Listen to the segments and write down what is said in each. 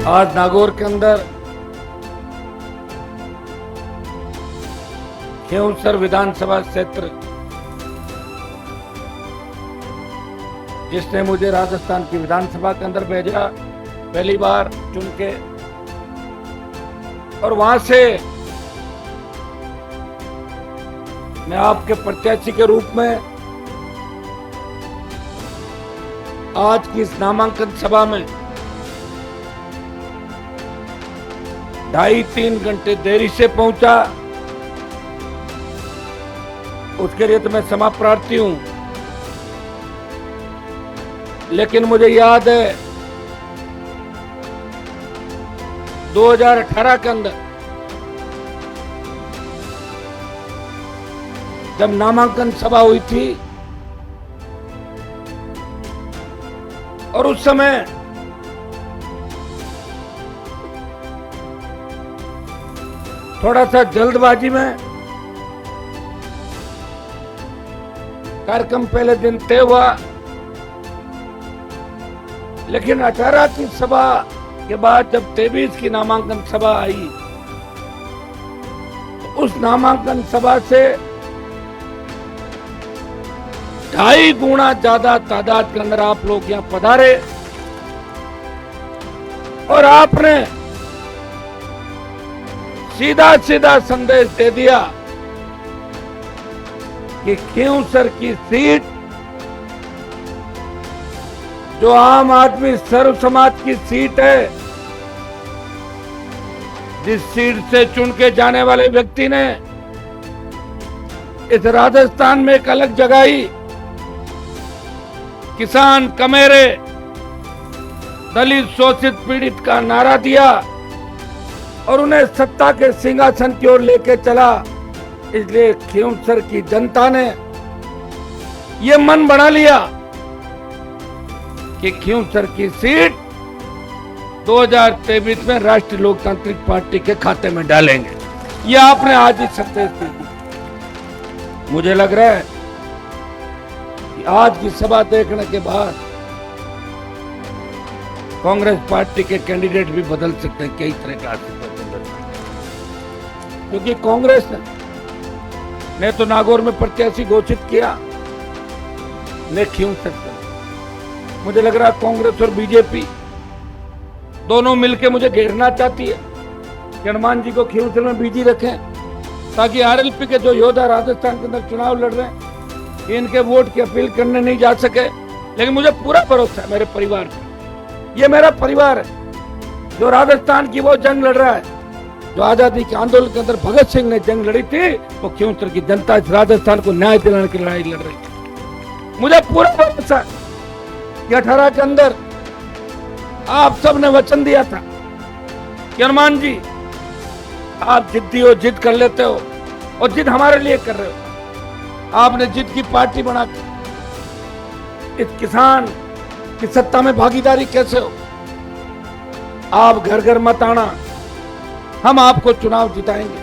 आज नागौर के अंदर खींवसर विधानसभा क्षेत्र, जिसने मुझे राजस्थान की विधानसभा के अंदर भेजा पहली बार चुन के, और वहां से मैं आपके प्रत्याशी के रूप में आज की इस नामांकन सभा में 2.5-3 घंटे देरी से पहुंचा। उसके लिए तो मैं क्षमा प्रार्थी हूं, लेकिन मुझे याद है 2018 के अंदर जब नामांकन सभा हुई थी, और उस समय थोड़ा सा जल्दबाजी में कार्यक्रम पहले दिन तय हुआ, लेकिन 18 की सभा के बाद जब 23 की नामांकन सभा आई, तो उस नामांकन सभा से 2.5 गुना ज्यादा तादाद के अंदर आप लोग यहां पधारे, और आपने सीधा सीधा संदेश दे दिया कि खींवसर की सीट जो आम आदमी सर्व समाज की सीट है, जिस सीट से चुन के जाने वाले व्यक्ति ने इस राजस्थान में एक अलग जगाई, किसान कमेरे दलित शोषित पीड़ित का नारा दिया और उन्हें सत्ता के सिंहासन की ओर लेके चला। इसलिए खींवसर की जनता ने यह मन बना लिया कि खींवसर की सीट 2023 में राष्ट्रीय लोकतांत्रिक पार्टी के खाते में डालेंगे। यह आपने आज ही संदेश दे दी। मुझे लग रहा है कि आज की सभा देखने के बाद कांग्रेस पार्टी के कैंडिडेट भी बदल सकते हैं, कई तरह के आसिफ, क्योंकि कांग्रेस ने तो नागौर में प्रत्याशी घोषित किया, ने खींवसर से। मुझे लग रहा है कांग्रेस और बीजेपी दोनों मिलकर मुझे घेरना चाहती है कि हनुमान जी को खींवसर में बिजी रखें, ताकि आरएलपी के जो योद्धा राजस्थान के अंदर चुनाव लड़ रहे हैं इनके वोट की अपील करने नहीं जा सके। लेकिन मुझे पूरा भरोसा है मेरे परिवार पर। ये मेरा परिवार है जो राजस्थान की वो जंग लड़ रहा है जो आजादी के आंदोलन के अंदर भगत सिंह ने जंग लड़ी थी। वो खींवसर की जनता इस राजस्थान को न्याय दिलाने की लड़ाई लड़ रही थी। मुझे पूरा भरोसा कि 18 के अंदर आप सबने वचन दिया था कि हनुमान जी आप जिद्दी हो, जिद कर लेते हो, और जिद हमारे लिए कर रहे हो। आपने जिद की पार्टी बनाकर इस किसान की सत्ता में भागीदारी कैसे हो? आप घर घर मत आना, हम आपको चुनाव जिताएंगे।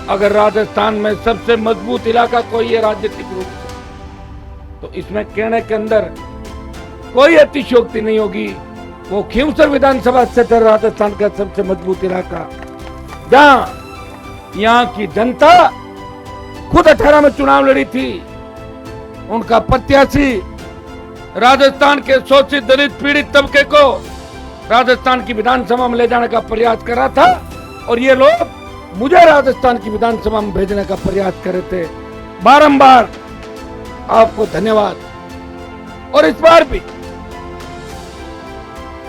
अगर राजस्थान में सबसे मजबूत इलाका कोई है राजनीतिक रूप से, तो इसमें कहने के अंदर कोई अतिशयोक्ति नहीं होगी। वो खींवसर विधानसभा क्षेत्र राजस्थान का सबसे मजबूत इलाका, जहां यहाँ की जनता खुद 18 में चुनाव लड़ी थी, उनका प्रत्याशी राजस्थान के शोषित दलित पीड़ित तबके को राजस्थान की विधानसभा में ले जाने का प्रयास कर रहा था, और ये लोग मुझे राजस्थान की विधानसभा में भेजने का प्रयास कर रहे थे। बारंबार आपको धन्यवाद। और इस बार भी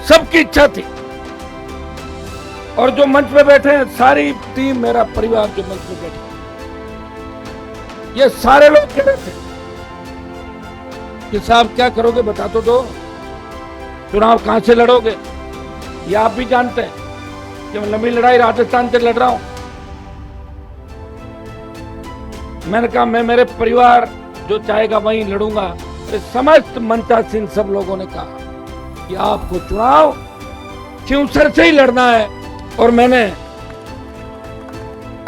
सबकी इच्छा थी, और जो मंच पे बैठे हैं सारी टीम, मेरा परिवार जो मंच पे बैठे, ये सारे लोग कह रहे थे कि साहब क्या करोगे, बता तो दो, चुनाव कहां से लड़ोगे? ये आप भी जानते हैं कि मैं लंबी लड़ाई राजस्थान से लड़ रहा हूं। मैंने कहा मैं मेरे परिवार जो चाहेगा वहीं लड़ूंगा। समस्त मंचासीन सब लोगों ने कहा कि आपको चुनाव खींवसर से ही लड़ना है, और मैंने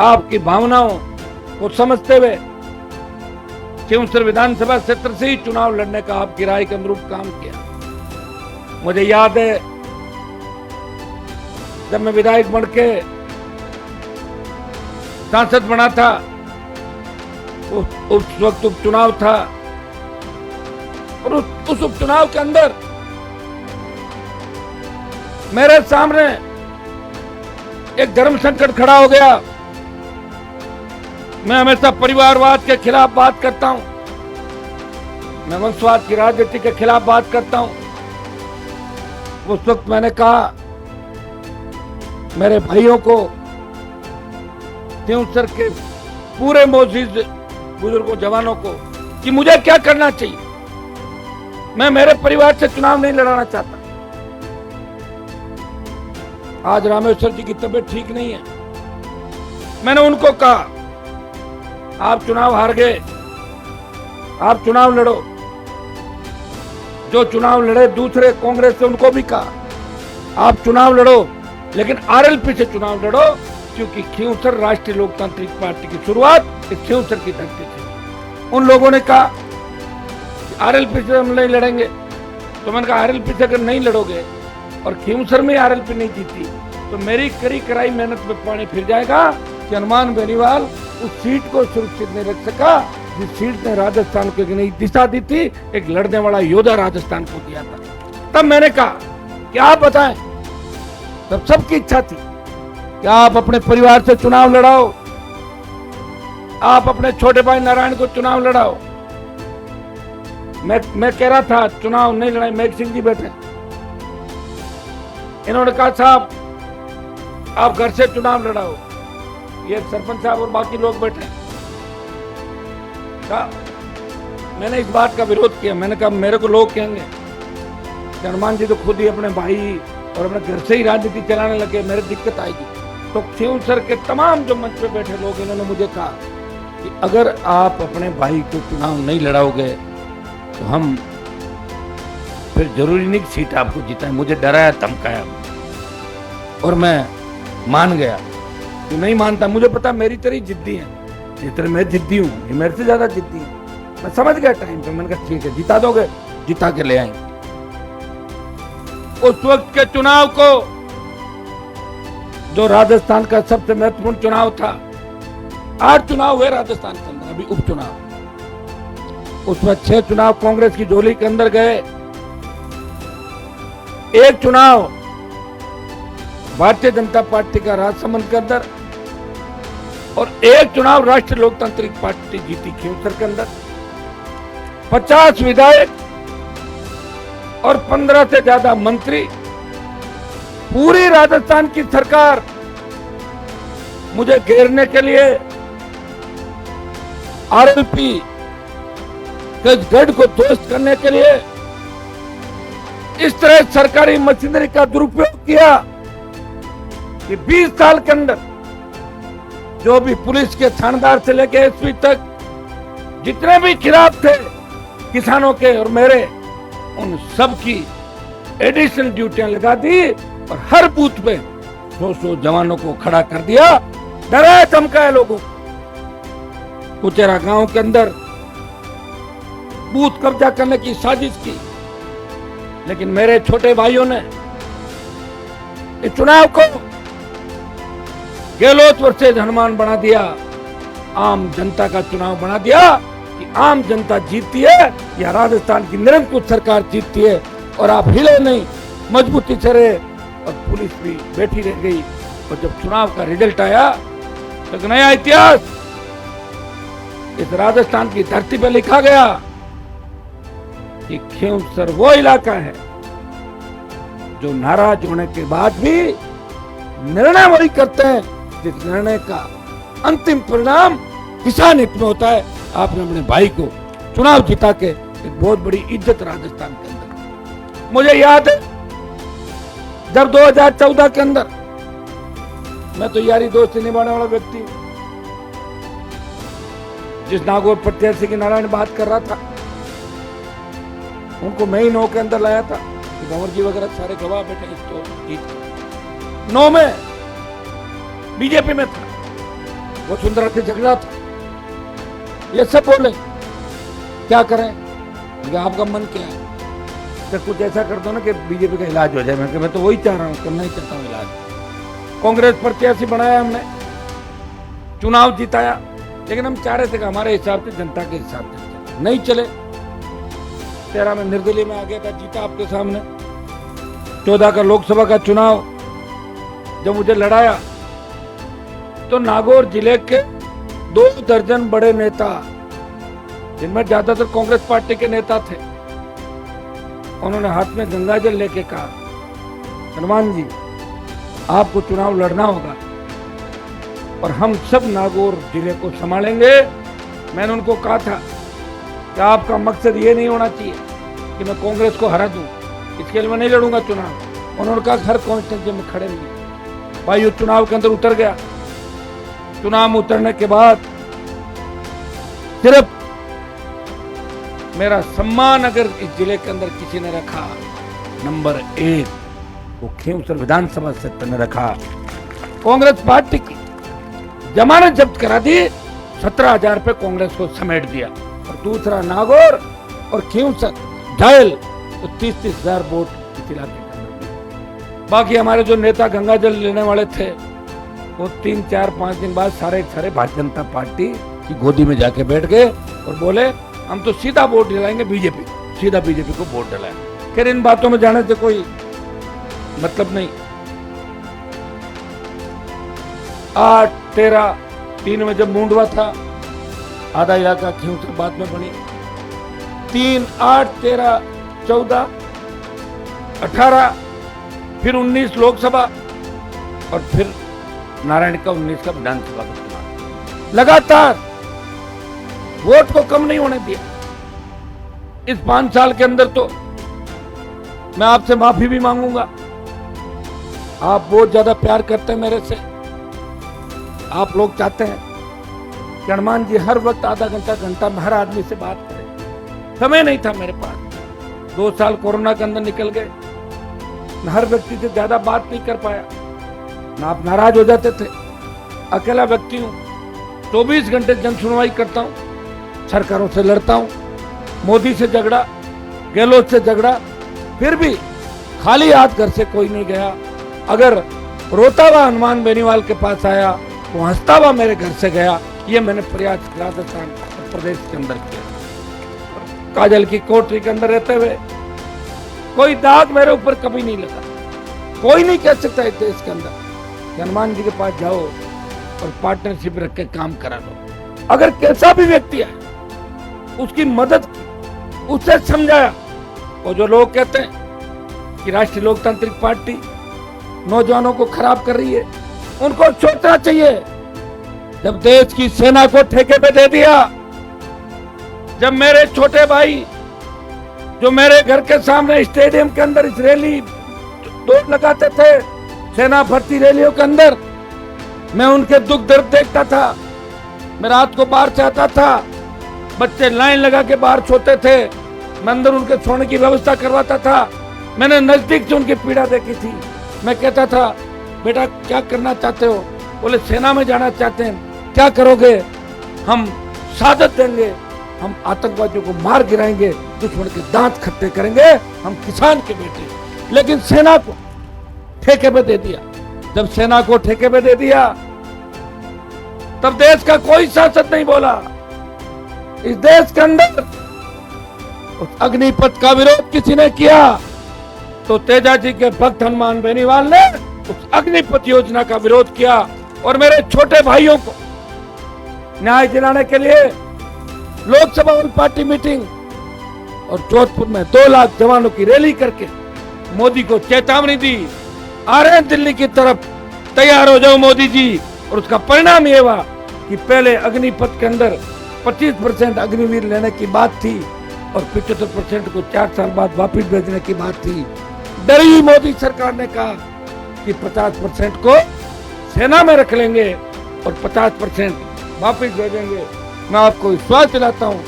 आपकी भावनाओं को समझते हुए खींवसर विधानसभा क्षेत्र से ही चुनाव लड़ने का आपकी राय के अनुरूप काम किया। मुझे याद है जब मैं विधायक बन के सांसद बना था, उस वक्त उपचुनाव था और उस उपचुनाव के अंदर मेरे सामने एक धर्म संकट खड़ा हो गया। मैं हमेशा परिवारवाद के खिलाफ बात करता हूं, मैं वंशवाद की राजनीति के खिलाफ बात करता हूं। उस वक्त मैंने कहा मेरे भाइयों को, त्योंसर के पूरे मोजीज बुजुर्गों जवानों को कि मुझे क्या करना चाहिए। मैं मेरे परिवार से चुनाव नहीं लड़ाना चाहता। आज रामेश्वर जी की तबीयत ठीक नहीं है। मैंने उनको कहा आप चुनाव हार गए, आप चुनाव लड़ो। जो चुनाव लड़े दूसरे कांग्रेस से, उनको भी कहा आप चुनाव लड़ो, लेकिन आरएलपी से चुनाव लड़ो, क्योंकि खींवसर राष्ट्रीय लोकतांत्रिक पार्टी की शुरुआत इस खींवसर की धरती से। उन लोगों ने कहा आरएलपी से हम नहीं लड़ेंगे। तो मैंने कहा आरएलपी से अगर नहीं लड़ोगे और खींवसर में आरएलपी नहीं जीती तो मेरी करी कराई मेहनत में पानी फिर जाएगा कि हनुमान बेनीवाल उस सीट को सुरक्षित नहीं रख सका जिस सीट ने राजस्थान को एक नई दिशा दी थी, एक लड़ने वाला योद्धा राजस्थान को दिया था। तब मैंने कहा कि आप बताएं, तब सबकी इच्छा थी कि आप अपने परिवार से चुनाव लड़ाओ, आप अपने छोटे भाई नारायण को चुनाव लड़ाओ। मैं कह रहा था चुनाव नहीं लड़ाई। मेघ सिंह जी बैठे, इन्होंने कहा साहब आप घर से चुनाव लड़ाओ। ये सरपंच साहब और बाकी लोग बैठे। मैंने इस बात का विरोध किया। मैंने कहा मेरे को लोग कहेंगे कि हनुमान जी तो खुद ही अपने भाई और अपने घर से ही राजनीति चलाने लगे, मेरे दिक्कत आएगी। तो खींवसर के तमाम जो मंच पे बैठे लोग, इन्होंने मुझे कहा कि अगर आप अपने भाई को चुनाव नहीं लड़ाओगे तो हम फिर जरूरी नहीं कि सीट आपको जिताएं। मुझे डराया, धमकाया और मैं मान गया। तो नहीं मानता, मुझे पता मेरी तरह जिद्दी है, जिस तरह मैं जिद्दी हूँ, ये मेरे से ज्यादा जिद्दी है। मैं समझ गया टाइम पे। मैंने कहा ठीक है, जिता दोगे, जिता के ले आएंगे। उस वक्त के चुनाव को, जो राजस्थान का सबसे महत्वपूर्ण चुनाव था, 8 चुनाव हुए राजस्थान के अंदर, अभी उपचुनाव। उसमें 6 चुनाव कांग्रेस की झोली के अंदर गए, 1 चुनाव भारतीय जनता पार्टी का राजसमंद के अंदर और 1 चुनाव राष्ट्रीय लोकतांत्रिक पार्टी जीती खींवसर के अंदर। 50 विधायक और 15 से ज्यादा मंत्री, पूरी राजस्थान की सरकार मुझे घेरने के लिए, आरएलपी के गढ़ को ध्वस्त करने के लिए इस तरह सरकारी मशीनरी का दुरुपयोग किया कि 20 साल के अंदर जो भी पुलिस के थानेदार से लेकर एसपी तक जितने भी खिलाफ थे किसानों के और मेरे, उन सब की एडिशनल ड्यूटियां लगा दी और हर बूथ पे 100 जवानों को खड़ा कर दिया, डराया धमकाया लोगों को। कुचेरा गांव के अंदर बूथ कब्जा करने की साजिश की, लेकिन मेरे छोटे भाइयों ने इस चुनाव को गहलोत वर्सेज हनुमान बना दिया, आम जनता का चुनाव बना दिया कि आम जनता जीतती है या राजस्थान की निरंकुश सरकार जीतती है। और आप हिले नहीं, मजबूती से रहे और पुलिस भी बैठी रह गई। और जब चुनाव का रिजल्ट आया तो एक नया इतिहास इस राजस्थान की धरती पर लिखा गया कि खींवसर वो इलाका है जो नाराज होने के बाद भी निर्णय वही करते हैं जिस निर्णय का अंतिम परिणाम किसान हित में होता है। आपने अपने भाई को चुनाव जिता के एक बहुत बड़ी इज्जत राजस्थान के अंदर। मुझे याद है जब 2014 के अंदर, मैं तो यारी दोस्ती निभाने वाला व्यक्ति हूं, जिस नागौर प्रत्याशी की नारायण बात कर रहा था उनको मैं ही 9 के अंदर लाया था। कंवर जी वगैरह सारे गवाह बैठे। तो 9 में बीजेपी में था, वो सुंदरा से झगड़ा था, ये सब बोले क्या करें। आपका मन क्या है? तो कुछ ऐसा कर दो ना कि बीजेपी का इलाज हो जाए। मैं तो वही चाह रहा हूँ, करना ही चाहता हूँ इलाज। कांग्रेस प्रत्याशी बनाया हमने, चुनाव जिताया, लेकिन हम चाह रहे थे कि हमारे हिसाब से, जनता के हिसाब से नहीं चले। 13 में निर्दलीय में आ गया था, जीता आपके सामने। 14 का लोकसभा का चुनाव जब मुझे लड़ाया तो नागौर जिले के 2 दर्जन बड़े नेता, जिनमें ज्यादातर कांग्रेस पार्टी के नेता थे, उन्होंने हाथ में गंगा जल लेके कहा, हनुमान जी आपको चुनाव लड़ना होगा और हम सब नागौर जिले को संभालेंगे। मैंने उनको कहा था कि आपका मकसद ये नहीं होना चाहिए कि मैं कांग्रेस को हरा दूं, इसके लिए मैं नहीं लड़ूंगा चुनाव। उन्होंने कहा हर कॉन्स्टिट्यूंसी में खड़े नहीं। भाई वो चुनाव के अंदर उतर गया। चुनाव में उतरने के बाद सिर्फ मेरा सम्मान अगर इस जिले के अंदर किसी ने रखा, नंबर 1 वो खींवसर विधानसभा क्षेत्र ने रखा। कांग्रेस पार्टी की जमानत जब्त करा दी, 17,000 रुपए कांग्रेस को समेट दिया। और दूसरा नागौर और खींवसर घायल, तो 30,000 वोट इस इलाके के अंदर। बाकी हमारे जो नेता गंगा जल लेने वाले थे, वो 3, 4, 5 दिन बाद सारे भारतीय जनता पार्टी की गोदी में जाके बैठ गए और बोले हम तो सीधा वोट दिलाएंगे बीजेपी, सीधा बीजेपी को वोट दिलाएंगे। फिर इन बातों में जाने से कोई मतलब नहीं। 8, 13, 3 में जब मुंडवा था, आधा इलाका खींवसर बाद में बनी। 3, 8, 13, 14, 18, फिर 19 लोकसभा और फिर नारायण का 19 का विधानसभा का चुनाव। लगातार वोट को कम नहीं होने दिया। इस 5 साल के अंदर तो मैं आपसे माफी भी मांगूंगा। आप बहुत ज्यादा प्यार करते हैं मेरे से। आप लोग चाहते हैं कि हनुमान जी हर वक्त आधा घंटा में हर आदमी से बात करें। समय नहीं था मेरे पास। 2 साल कोरोना के अंदर निकल गए। मैं हर व्यक्ति से ज्यादा बात नहीं कर पाया। ना आप नाराज हो जाते थे। अकेला व्यक्ति हूं, 24 घंटे जन सुनवाई करता हूं, सरकारों से लड़ता हूं, मोदी से झगड़ा, गहलोत से झगड़ा, फिर भी खाली हाथ घर से कोई नहीं गया। अगर रोता हुआ हनुमान बेनीवाल के पास आया, वो हंसता हुआ मेरे घर से गया। ये मैंने प्रयास राजस्थान प्रदेश के अंदर किया। काजल की कोठरी के अंदर रहते हुए कोई दाग मेरे ऊपर कभी नहीं लगा। कोई नहीं कह सकता इस देश के अंदर हनुमान जी के पास जाओ और पार्टनरशिप रख के काम करा लो। अगर कैसा भी व्यक्ति है, उसकी मदद की, उससे समझाया। और जो लोग कहते हैं कि राष्ट्रीय लोकतांत्रिक पार्टी नौजवानों को खराब कर रही है, उनको सोचना चाहिए। जब देश की सेना को ठेके पे दे दिया, जब मेरे छोटे भाई जो मेरे घर के सामने स्टेडियम के अंदर इस रैली दौड़ लगाते थे, सेना भर्ती रैलियों के अंदर, मैं उनके दुख दर्द देखता था। मैं रात को बाहर से आता था, बच्चे लाइन लगा के बाहर सोते थे, मैं अंदर उनके सोने की व्यवस्था करवाता था। मैंने नजदीक से उनकी पीड़ा देखी थी। मैं कहता था, बेटा क्या करना चाहते हो? बोले सेना में जाना चाहते हैं। क्या करोगे? हम शहादत देंगे, हम आतंकवादियों को मार गिराएंगे, दुश्मन के दांत खट्टे करेंगे, हम किसान के बेटे। लेकिन सेना को ठेके पे दे दिया। जब सेना को ठेके पे दे दिया, तब देश का कोई शासक नहीं बोला। इस देश के अंदर उस अग्निपथ का विरोध किसी ने किया तो तेजा जी के भक्त हनुमान बेनीवाल ने उस अग्निपथ योजना का विरोध किया। और मेरे छोटे भाइयों को न्याय दिलाने के लिए लोकसभा और पार्टी मीटिंग और जोधपुर में 2 लाख जवानों की रैली करके मोदी को चेतावनी दी, आ रहे हैं दिल्ली की तरफ, तैयार हो जाओ मोदी जी। और उसका परिणाम ये हुआ कि पहले अग्निपथ के अंदर 25% अग्निवीर लेने की बात थी और 75% को 4 साल बाद वापिस भेजने की बात थी। डरी हुई मोदी सरकार ने कहा कि 50% को सेना में रख लेंगे और 50% वापिस भेजेंगे। मैं आपको विश्वास दिलाता हूँ,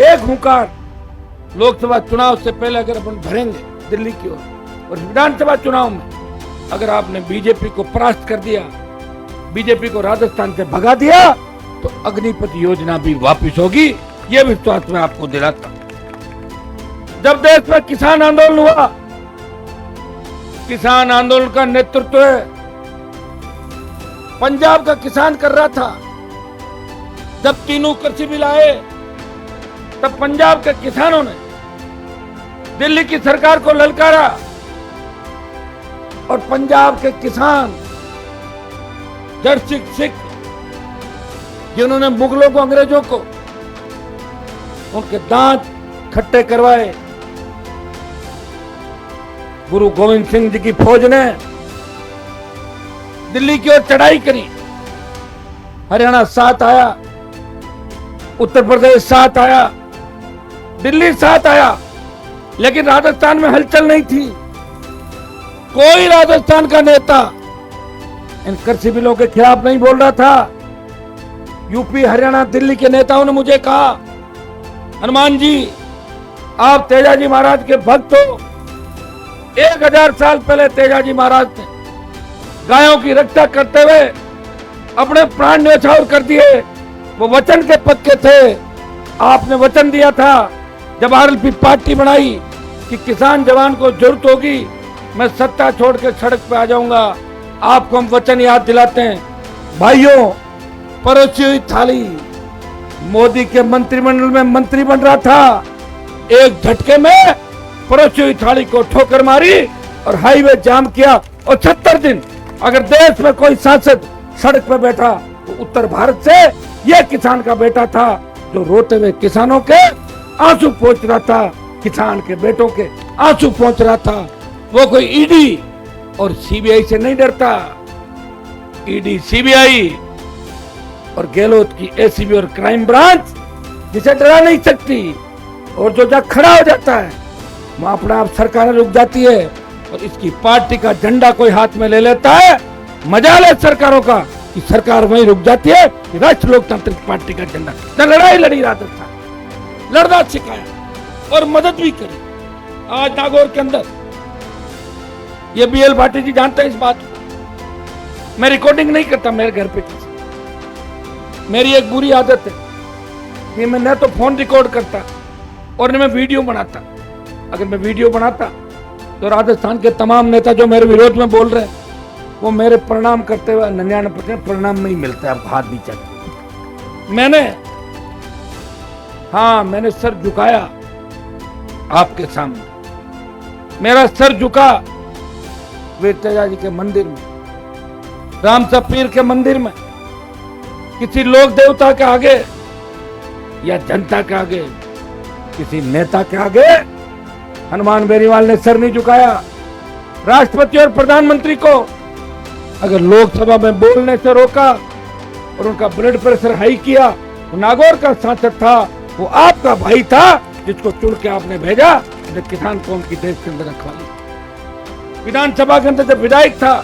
एक हुंकार लोकसभा चुनाव से पहले अगर अपन भरेंगे दिल्ली की ओर, और विधानसभा चुनाव में अगर आपने बीजेपी को परास्त कर दिया, बीजेपी को राजस्थान से भगा दिया, तो अग्निपथ योजना भी वापस होगी। यह विश्वास मैं आपको दिलाता हूं। जब देश में किसान आंदोलन हुआ, किसान आंदोलन का नेतृत्व पंजाब का किसान कर रहा था। जब तीनों कृषि बिल आए तब पंजाब के किसानों ने दिल्ली की सरकार को ललकारा और पंजाब के किसान जड़ सिख जिन्होंने मुगलों को, अंग्रेजों को उनके दांत खट्टे करवाए, गुरु गोविंद सिंह जी की फौज ने दिल्ली की ओर चढ़ाई करी। हरियाणा साथ आया, उत्तर प्रदेश साथ आया, दिल्ली साथ आया, लेकिन राजस्थान में हलचल नहीं थी। कोई राजस्थान का नेता इन कृषि बिलों के खिलाफ नहीं बोल रहा था। यूपी, हरियाणा, दिल्ली के नेताओं ने मुझे कहा, हनुमान जी आप तेजाजी महाराज के भक्त हो। 1000 साल पहले तेजाजी महाराज ने गायों की रक्षा करते हुए अपने प्राण न्यौछावर कर दिए। वो वचन के पक्के थे। आपने वचन दिया था जब आरएलपी पार्टी बनाई कि किसान जवान को जरूरत होगी मैं सत्ता छोड़ के सड़क पे आ जाऊंगा। आपको हम वचन याद दिलाते हैं। भाइयों, परोसी हुई थाली, मोदी के मंत्रिमंडल में मंत्री बन रहा था, एक झटके में परोसी हुई थाली को ठोकर मारी और हाईवे जाम किया। और 70 दिन अगर देश में कोई सांसद सड़क पे बैठा तो उत्तर भारत से यह किसान का बेटा था जो रोते हुए किसानों के आंसू पोंछ रहा था, किसान के बेटों के आंसू पोंछ रहा था। वो कोई ईडी और सीबीआई से नहीं डरता। ईडी, सीबीआई और गहलोत की एसीबी और क्राइम ब्रांच जिसे डरा नहीं सकती, और जो जब खड़ा हो जाता है वहां अपना आप सरकारें रुक जाती है और इसकी पार्टी का झंडा कोई हाथ में ले लेता है। मजाल है सरकारों का कि सरकार वहीं रुक जाती है कि राष्ट्रीय लोकतांत्रिक पार्टी का झंडा न लड़ाई लड़ी राजस्थान, लड़ना सिखाया और मदद भी करी। आज नागौर के अंदर ये बीएल भाटी जी जानते हैं इस बात को। मैं रिकॉर्डिंग नहीं करता मेरे घर पे किसी। मेरी एक बुरी आदत है कि मैं न तो फोन रिकॉर्ड करता और न मैं वीडियो बनाता। अगर मैं वीडियो बनाता तो राजस्थान के तमाम नेता जो मेरे विरोध में बोल रहे हैं वो मेरे प्रणाम करते हुए 99% प्रणाम नहीं मिलता है। आपको हाथ भी चाहिए। मैंने सर झुकाया आपके सामने। मेरा सर झुका वीर तेजाजी के मंदिर में, रामसा पीर के मंदिर में, किसी लोक देवता के आगे या जनता के आगे, किसी नेता के आगे हनुमान बेनीवाल ने सर नहीं झुकाया। राष्ट्रपति और प्रधानमंत्री को अगर लोकसभा में बोलने से रोका और उनका ब्लड प्रेशर हाई किया, वो नागौर का सांसद था, वो आपका भाई था जिसको चुन के आपने भेजा, जब किसान कौम की देश के अंदर रखवाली। विधानसभा के अंदर जब विधायक था,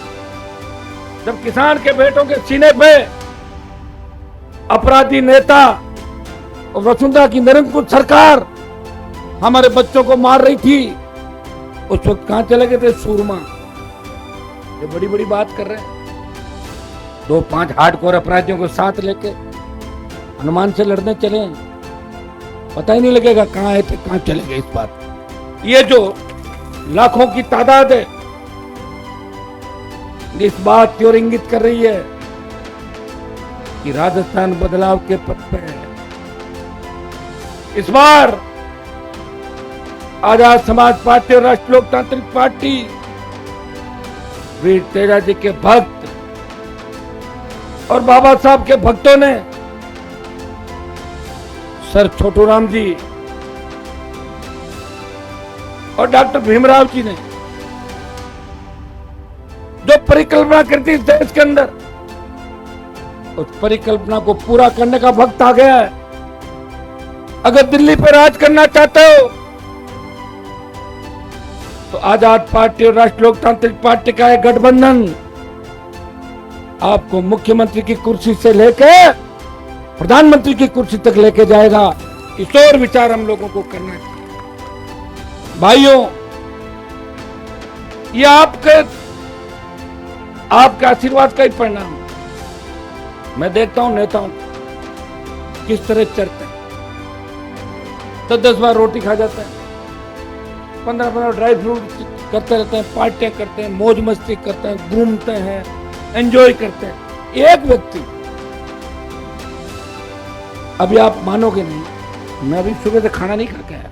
जब किसान के बेटों के सीने पे अपराधी नेता और वसुंधरा की निरंकुश सरकार हमारे बच्चों को मार रही थी, उस वक्त कहां चले गए थे सूरमा? ये बड़ी बड़ी बात कर रहे हैं। 2-5 हार्डकोर अपराधियों को साथ लेके हनुमान से लड़ने चले, पता ही नहीं लगेगा कहां आए थे कहां चले गए। इस बात ये जो लाखों की तादाद है, इस बात की ओर इंगित कर रही है कि राजस्थान बदलाव के पथ पे है। इस बार आजाद समाज पार्टी और राष्ट्रीय लोकतांत्रिक पार्टी वीर तेजाजी के भक्त और बाबा साहब के भक्तों ने, सर छोटूराम जी और डॉक्टर भीमराव जी ने जो परिकल्पना करती इस देश के अंदर, उस परिकल्पना को पूरा करने का वक्त आ गया है। अगर दिल्ली पर राज करना चाहते हो तो आजाद पार्टी और राष्ट्रीय लोकतांत्रिक पार्टी का एक गठबंधन आपको मुख्यमंत्री की कुर्सी से लेके प्रधानमंत्री की कुर्सी तक लेके जाएगा। इस और विचार हम लोगों को करना है। भाइयों, ये आपके आशीर्वाद का ही परिणाम है। मैं देखता हूं नेताओं किस तरह चढ़ते हैं, 10 बार रोटी खा जाते हैं, 15 ड्राई फ्रूट करते रहते हैं, पार्टियां करते हैं, मौज मस्ती करते हैं, घूमते हैं, एंजॉय करते हैं। एक व्यक्ति, अभी आप मानोगे नहीं, मैं अभी सुबह से खाना नहीं खा के आया।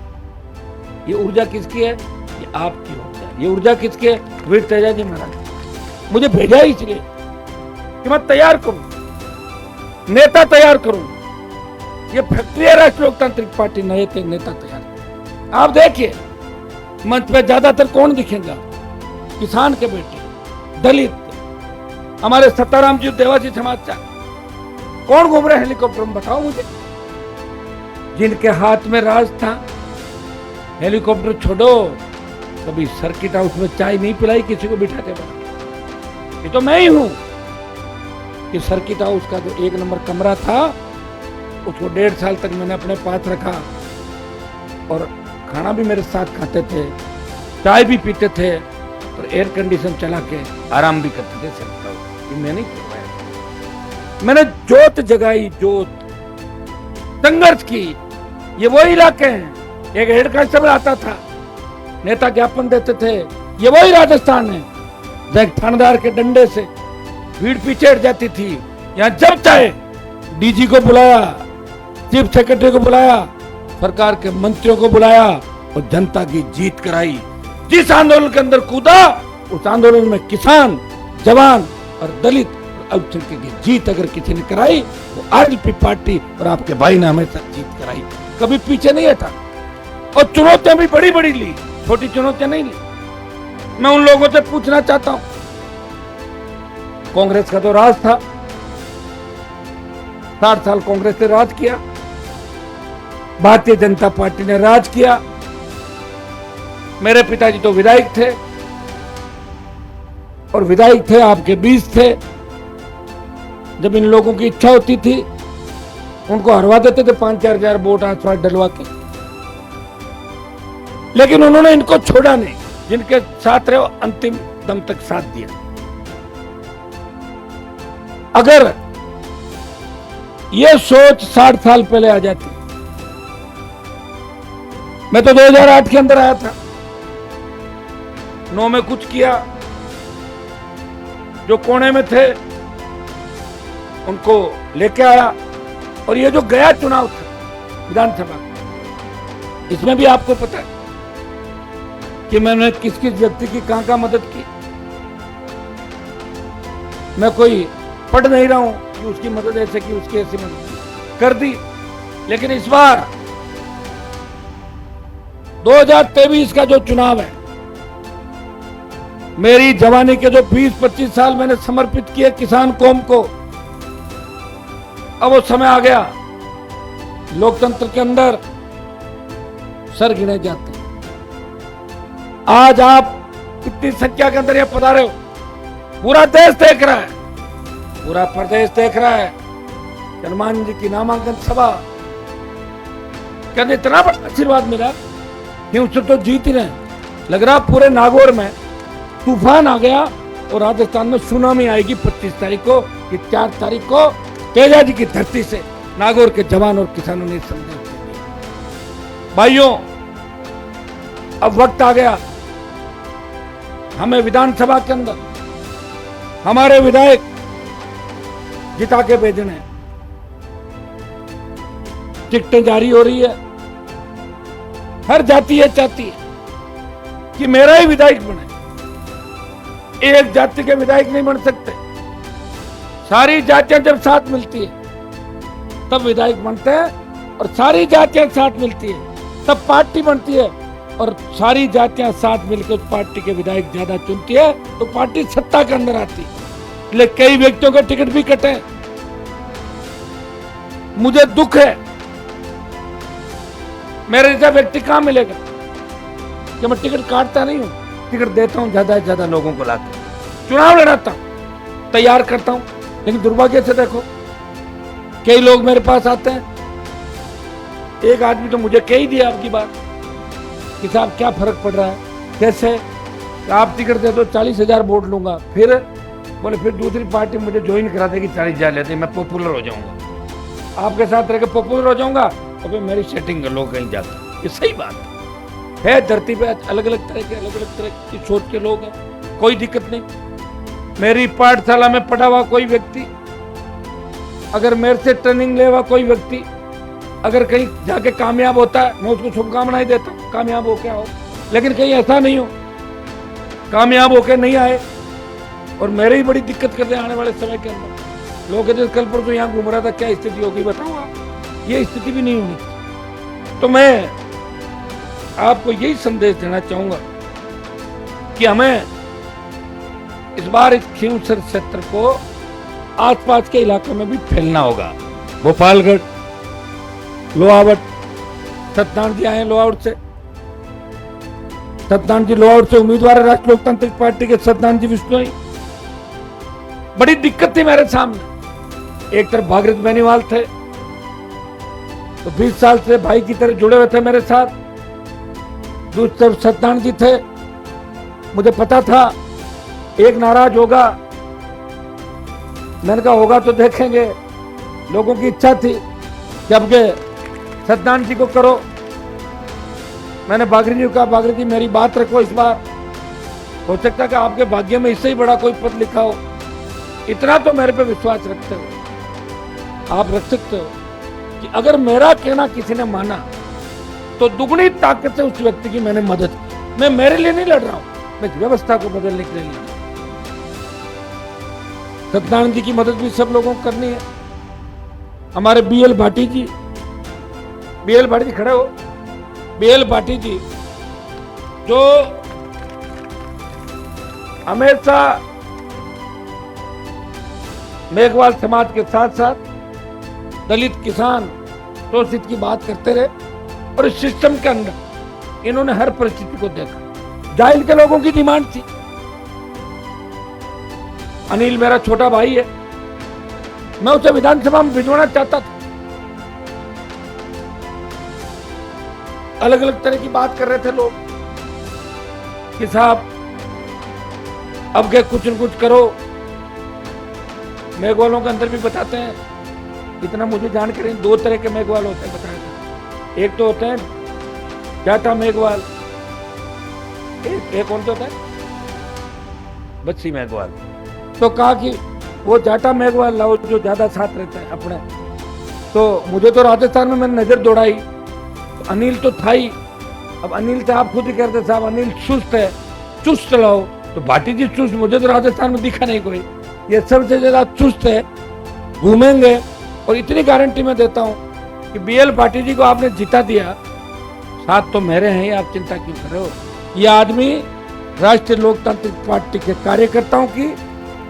ये ऊर्जा किसकी है? ये आपकी ऊर्जा। ये ऊर्जा किसकी है? वीर तेजाजी महाराज। मुझे भेजा ही इसलिए कि मैं तैयार करूं, नेता तैयार करूं। ये फैक्ट्री है राष्ट्रीय लोकतांत्रिक पार्टी, नए नेता तैयार। आप देखिए मंच पे ज्यादातर कौन दिखेगा? किसान के बेटे, दलित, हमारे सत्ताराम जी देवासी समाज का। कौन घूम रहे हेलीकॉप्टर में? बताओ मुझे। जिनके हाथ में राज था, हेलीकॉप्टर छोड़ो, कभी सर्किट हाउस में चाय नहीं पिलाई किसी को बिठा के बाहर। ये तो मैं ही हूं कि सर्किट हाउस का जो 1 नंबर कमरा था उसको 1.5 साल तक मैंने अपने पास रखा और खाना भी मेरे साथ खाते थे, चाय भी पीते थे और एयर कंडीशन चला के आराम भी करते थे। सर्किट हाउस ये मैं नहीं करवाया। मैंने जोत जगाई, जोत संघर्ष की। ये वो इलाके हैं, एक हेड कांस्टेबल आता था, नेता ज्ञापन देते थे। ये वही राजस्थान है जहां थानेदार के डंडे से भीड़ पीछे हट जाती थी। यहाँ जब चाहे डीजी को बुलाया, चीफ सेक्रेटरी को बुलाया, सरकार के मंत्रियों को बुलाया और जनता की जीत कराई। जिस आंदोलन के अंदर कूदा, उस आंदोलन में किसान, जवान और दलित अल्पसंख्यक की जीत अगर किसी ने कराई वो आरएलपी पार्टी और आपके भाई ने हमेशा जीत कराई, कभी पीछे नहीं हटा। और चुनौतियां भी बड़ी बड़ी ली, छोटी चुनौतियां नहीं ली। मैं उन लोगों से पूछना चाहता हूं, कांग्रेस का तो राज था, 60 साल कांग्रेस ने राज किया, भारतीय जनता पार्टी ने राज किया। मेरे पिताजी तो विधायक थे और विधायक थे आपके बीच थे। जब इन लोगों की इच्छा होती थी उनको हरवा देते थे 5-4 हजार वोट आसपास डलवा के, लेकिन उन्होंने इनको छोड़ा नहीं। जिनके साथ रहे अंतिम दम तक साथ दिया। अगर ये सोच 60 साल पहले आ जाती, मैं तो 2008 के अंदर आया था, 9 में कुछ किया, जो कोने में थे उनको लेके आया। और ये जो गया चुनाव था विधानसभा, इसमें भी आपको पता है कि मैंने किस किस व्यक्ति की कहां मदद की। मैं कोई पढ़ नहीं रहा हूं कि उसकी मदद ऐसे की, उसकी ऐसी मदद कर दी। लेकिन इस बार 2023 का जो चुनाव है, मेरी जवानी के जो 20-25 साल मैंने समर्पित किए किसान कौम को, अब वो समय आ गया। लोकतंत्र के अंदर सर गिने जाते। आज आप इतनी संख्या के अंदर ये पधारे हो, पूरा देश देख रहा है, पूरा प्रदेश देख रहा है। हनुमान जी की नामांकन सभा, क्या इतना बड़ा आशीर्वाद मिला कि उससे तो जीत ही रहे। लग रहा पूरे नागौर में तूफान आ गया और राजस्थान में सुनामी आएगी 25 तारीख को। कि 4 तारीख को तेजाजी की धरती से नागौर के जवान और किसानों ने संदेश दिया। भाइयों, अब वक्त आ गया, हमें विधानसभा के अंदर हमारे विधायक जिता के भेजने। टिकटें जारी हो रही है, हर जाति ये चाहती है कि मेरा ही विधायक बने। एक जाति के विधायक नहीं बन सकते, सारी जातियां जब साथ मिलती है तब विधायक बनते हैं, और सारी जातियां साथ मिलती है तब पार्टी बनती है, और सारी जातियां साथ मिलकर उस पार्टी के विधायक ज्यादा चुनती है तो पार्टी सत्ता के अंदर आती है। लेकिन कई व्यक्तियों के टिकट भी कटे। मुझे दुख है, मेरे जैसा व्यक्ति कहां मिलेगा कि मैं टिकट काटता नहीं हूं, टिकट देता हूं ज्यादा से ज्यादा लोगों को लाकर, चुनाव लड़ाता हूं, तैयार करता हूं। लेकिन दुर्भाग्य से देखो, कई लोग मेरे पास आते हैं। एक आदमी तो मुझे कह ही दिया आपकी बात कि साहब क्या फर्क पड़ रहा है, कैसे आप टिकट दे दो 40,000 वोट लूंगा, फिर बोले फिर दूसरी पार्टी मुझे ज्वाइन करा देगी 40,000 लेते, मैं पॉपुलर हो जाऊंगा, आपके साथ रह के पॉपुलर हो जाऊंगा तो फिर मेरी सेटिंग कर लो कहीं जाकर। ये सही बात है। धरती पे अलग अलग तरह की सोच के लोग हैं, कोई दिक्कत नहीं। मेरी पाठशाला में पढ़ा हुआ कोई व्यक्ति अगर मेरे से ट्रेनिंग ले हुआ कोई व्यक्ति अगर कहीं जाके कामयाब होता है, मैं उसको शुभकामनाएं देता हूँ, कामयाब हो क्या हो। लेकिन कहीं ऐसा नहीं हो, कामयाब होके नहीं आए और मेरे ही बड़ी दिक्कत करते आने वाले समय के अंदर। लोग कहते कल पर तो यहाँ घूम रहा था, क्या स्थिति होगी बताओ आप। ये स्थिति भी नहीं होनी। तो मैं आपको यही संदेश देना चाहूंगा कि हमें इस बार इस खींवसर क्षेत्र को आसपास के इलाकों में भी फैलना होगा। गोपालगढ़, लोहावट, सत्यनारायण जी आए लोहावट से, सत्यनारायण जी लोहावट से उम्मीदवार है राष्ट्रीय लोकतांत्रिक पार्टी के सत्यनारायण जी विश्नोई। बड़ी दिक्कत थी मेरे सामने। एक तरफ भागीरथ बेनीवाल थे, तो 20 साल से भाई की तरह जुड़े हुए थे मेरे साथ। दूसरी तरफ सत्यनारायण जी थे। मुझे पता था एक नाराज होगा, मैंने कहा होगा तो देखेंगे। लोगों की इच्छा थी कि अब के सत्यनारायण जी को करो। मैंने बागरी जी को कहा बागरी जी मेरी बात रखो इस बार, हो सकता है कि आपके भाग्य में इससे ही बड़ा कोई पद लिखा हो। इतना तो मेरे पे विश्वास रखते हो, आप रख सकते हो कि अगर मेरा कहना किसी ने माना तो दुगनी ताकत से उस व्यक्ति की मैंने मदद की। मैं मेरे लिए नहीं लड़ रहा हूं, मैं व्यवस्था को बदलने के लिए। सत्यनारायण जी की मदद भी सब लोगों को करनी है। हमारे बीएल भाटी जी, बीएल भाटी जी खड़े हो। बीएल भाटी जी जो हमेशा मेघवाल समाज के साथ साथ दलित, किसान, शोषित की बात करते रहे और इस सिस्टम के अंदर इन्होंने हर परिस्थिति को देखा। जाहिल के लोगों की डिमांड थी। अनिल मेरा छोटा भाई है, मैं उसे विधानसभा में भिजवाना चाहता था। अलग अलग तरह की बात कर रहे थे लोग कि साहब अब के कुछ न कुछ करो। मेघवालों के अंदर भी बताते हैं, इतना मुझे जानकारी, 2 तरह के मेघवाल होते हैं बताया था। एक तो होते हैं जाटा मेघवाल, एक कौन सा होता है बच्ची मेघवाल। तो कहा कि वो जाटा मेघवाल लाओ जो ज्यादा साथ रहते हैं अपने। तो मुझे तो राजस्थान में मैंने नजर दौड़ाई, तो अनिल तो था ही। अब अनिल से आप खुद ही कहते साहब अनिल चुस्त है, चुस्त लाओ। तो भाटी जी चुस्त, मुझे तो राजस्थान में दिखा नहीं कोई। ये सबसे ज्यादा चुस्त है, घूमेंगे। और इतनी गारंटी मैं देता हूं कि बीएल भाटी जी को आपने जिता दिया, साथ तो मेरे हैं, आप चिंता क्यों कर रहे हो। ये आदमी राष्ट्रीय लोकतांत्रिक पार्टी के कार्यकर्ताओं की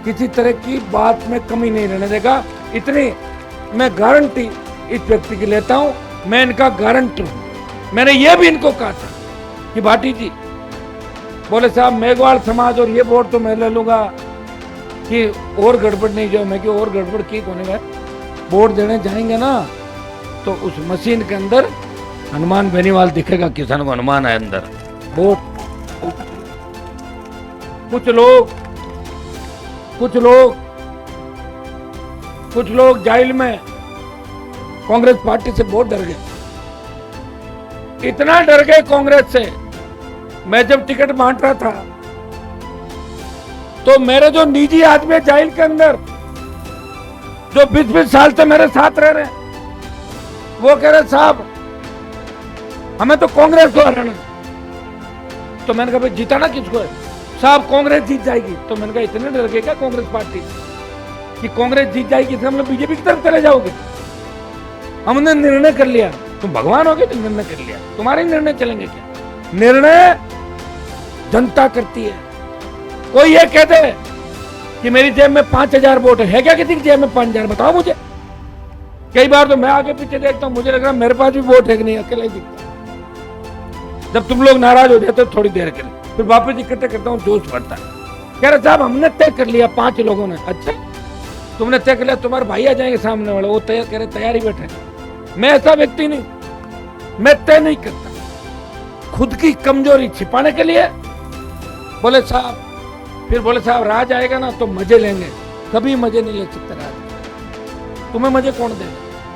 किसी तरह की बात में कमी नहीं रहने देगा। इतनी मैं गारंटी इस व्यक्ति की लेता हूं। मैं इनका गारंटर हूं। मैंने ये भी इनको कहा था कि भाटी जी बोले साहब मेघवाल समाज और ये वोट तो मैं ले लूंगा कि और गड़बड़ नहीं जाए। मैं कि और गड़बड़ की कोने में वोट देने जाएंगे ना तो उस मशीन के अंदर हनुमान बेनीवाल दिखेगा, किसान को हनुमान है अंदर। वोट कुछ लोग जाहिल में कांग्रेस पार्टी से बहुत डर गए। इतना डर गए कांग्रेस से, मैं जब टिकट बांट रहा था तो मेरे जो निजी आदमी जाहिल के अंदर जो 20-20 साल से मेरे साथ रह रहे हैं, वो कह रहे साहब हमें तो कांग्रेस को हराना। तो मैंने कहा भाई जिताना किसको है साहब, कांग्रेस जीत जाएगी। तो मैंने कहा इतने डर गए क्या कांग्रेस पार्टी कि कांग्रेस जीत जाएगी इसलिए हम लोग बीजेपी की तरफ चले जाओगे। हमने निर्णय कर लिया, तुम भगवान हो गए तो निर्णय कर लिया, तुम्हारे निर्णय चलेंगे क्या। निर्णय जनता करती है। कोई ये कहते कि मेरी जेब में 5000 वोट है क्या, किसी की जेब में 5000, बताओ मुझे। कई बार तो मैं आगे पीछे देखता हूं, मुझे लग रहा मेरे पास भी वोट है कि नहीं, अकेला ही दिखता। जब तुम लोग नाराज हो जाते हो थोड़ी देर के लिए, फिर वापस इकट्ठे करता हूँ, जोश बढ़ता है। कह रहे साहब हमने तय कर लिया 5 लोगों ने। अच्छा तुमने तय कर लिया, तुम्हारे भाई आ जाएंगे सामने वाले, वो तय कह रहे तैयारी बैठे। मैं ऐसा व्यक्ति नहीं, मैं तय नहीं करता। खुद की कमजोरी छिपाने के लिए बोले साहब, फिर बोले साहब राज आएगा ना तो मजे लेंगे। कभी मजे नहीं ले सकते राज। तुम्हें मजे कौन देगा?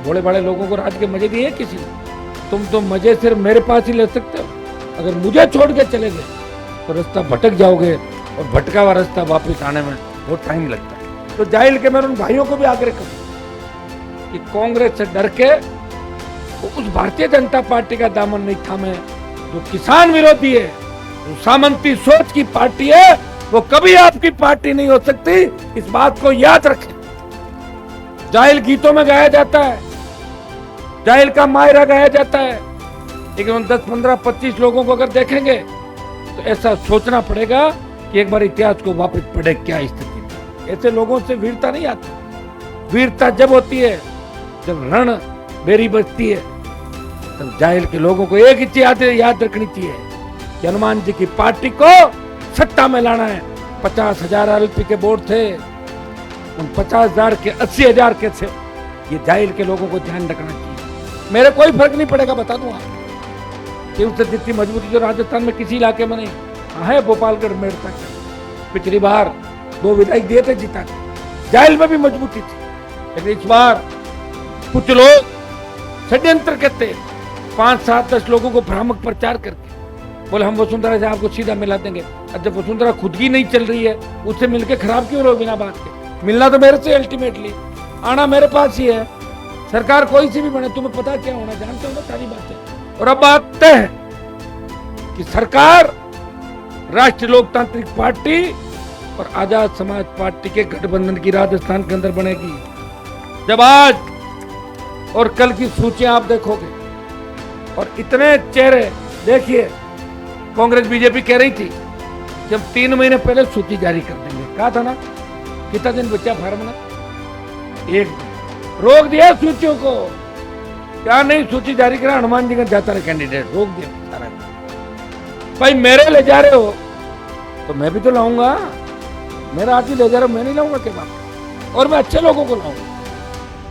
बड़े बड़े लोगों को राज के मजे दिए किसी ने? तुम तो मजे सिर्फ मेरे पास ही ले सकते हो। अगर मुझे छोड़ के चले गए तो रास्ता भटक जाओगे, और भटका हुआ रास्ता वापस आने में बहुत टाइम लगता है। तो जाहिल के मैं उन भाइयों को भी आग्रह करूं कि कांग्रेस से डर के वो उस भारतीय जनता पार्टी का दामन नहीं थामे जो किसान विरोधी है, जो सामंती सोच की पार्टी है, वो कभी आपकी पार्टी नहीं हो सकती। इस बात को याद रखें। जाहिल गीतों में गाया जाता है, जाहिल का मायरा गाया जाता है, लेकिन उन 10, 15, 25 लोगों को अगर देखेंगे तो ऐसा सोचना पड़ेगा कि एक बार इतिहास को वापस पढ़े क्या स्थिति थी। ऐसे लोगों से वीरता नहीं आती। वीरता जब होती है जब रण बेरी बजती है। तब जाहिल के लोगों को एक ही चीज याद रखनी चाहिए कि हनुमान जी की पार्टी को सत्ता में लाना है। 50,000 एलपी के वोट थे, उन 50,000 के 80,000 के थे। ये जाहिल के लोगों को ध्यान रखना चाहिए। मेरे कोई फर्क नहीं पड़ेगा, बता दूं कि उससे जितनी मजबूती जो राजस्थान में किसी इलाके में नहीं है। भोपालगढ़ मेड़ता पिछली बार 2 विधायक दिए थे जीता के, जाहिल में भी मजबूती थी। लेकिन इस बार कुछ लोग षड्यंत्र करते 5, 7, 10 लोगों को भ्रामक प्रचार करके बोले हम वसुंधरा से आपको सीधा मिला देंगे। अब जब वसुंधरा खुद की नहीं चल रही है, उससे मिलकर खराब क्यों रहो बिना बात के? मिलना तो मेरे से अल्टीमेटली, आना मेरे पास ही है। सरकार कोई सी भी बने, तुम्हें पता क्या होना, जानते हो ना सारी बातें। और अब बात तय है कि सरकार राष्ट्रीय लोकतांत्रिक पार्टी और आजाद समाज पार्टी के गठबंधन की राजस्थान के अंदर बनेगी। जब आज और कल की सूचियां आप देखोगे और इतने चेहरे देखिए, कांग्रेस बीजेपी कह रही थी जब 3 महीने पहले सूची जारी कर देंगे, कहा था ना। कितना दिन बचा फार्म ना, 1 दिन रोक दिया सूचियों को। क्या नहीं सूची जारी करा, हनुमान जी का जाता रहे कैंडिडेट, रोक दिया सारा। भाई मेरे ले जा रहे हो तो मैं भी तो लाऊंगा, मेरा आदमी ले जा रहा हूं, मैं नहीं लाऊंगा के बात। और मैं अच्छे लोगों को लाऊंगा।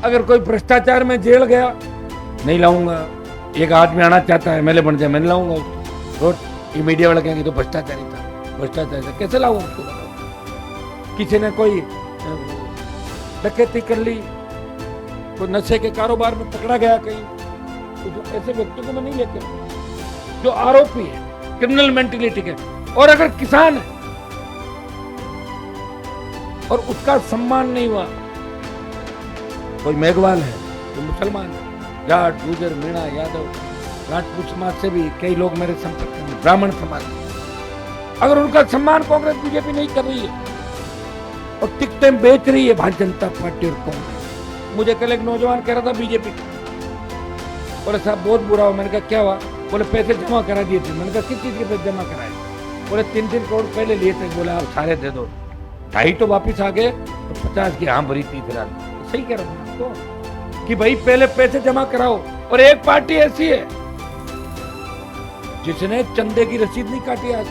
अगर कोई भ्रष्टाचार में जेल गया नहीं लाऊंगा। एक आदमी आना चाहता है एमएलए बन जाए, मैं नहीं लाऊंगा उसको। रोज ये मीडिया वाले कहेंगे तो भ्रष्टाचारी था, भ्रष्टाचारी था, कैसे लाऊंगा उसको? किसी ने कोई डकैती कर ली, कोई नशे के कारोबार में पकड़ा गया कहीं, तो ऐसे व्यक्ति को मैं नहीं लेकर जो आरोपी है, क्रिमिनल मेंटेलिटी के। और अगर किसान है और उसका सम्मान नहीं हुआ, कोई मेघवाल है, कोई मुसलमान है, जाट, गुजर, मीणा, यादव, राजपूत समाज से भी कई लोग मेरे संपर्क में, ब्राह्मण समाज, अगर उनका सम्मान कांग्रेस बीजेपी नहीं कर रही है और टिकटें बेच रही है भारतीय जनता पार्टी और कांग्रेस। मुझे कल एक नौजवान कह रहा था बीजेपी का, बोले साहब बहुत बुरा हो। मैंने कहा क्या हुआ? बोले पैसे जमा करा दिए थे। मैंने कहा किस चीज के पैसे जमा कराए? बोले 3-3 करोड़ पहले लिए थे। बोले आप सारे दे दो, 2.5 तो वापिस आ गए, तो 50 की हाँ भरी थी। सही कह रहा हूँ आपको कि भाई पहले पैसे जमा कराओ। और एक पार्टी ऐसी है जिसने चंदे की रसीद नहीं काटी आज।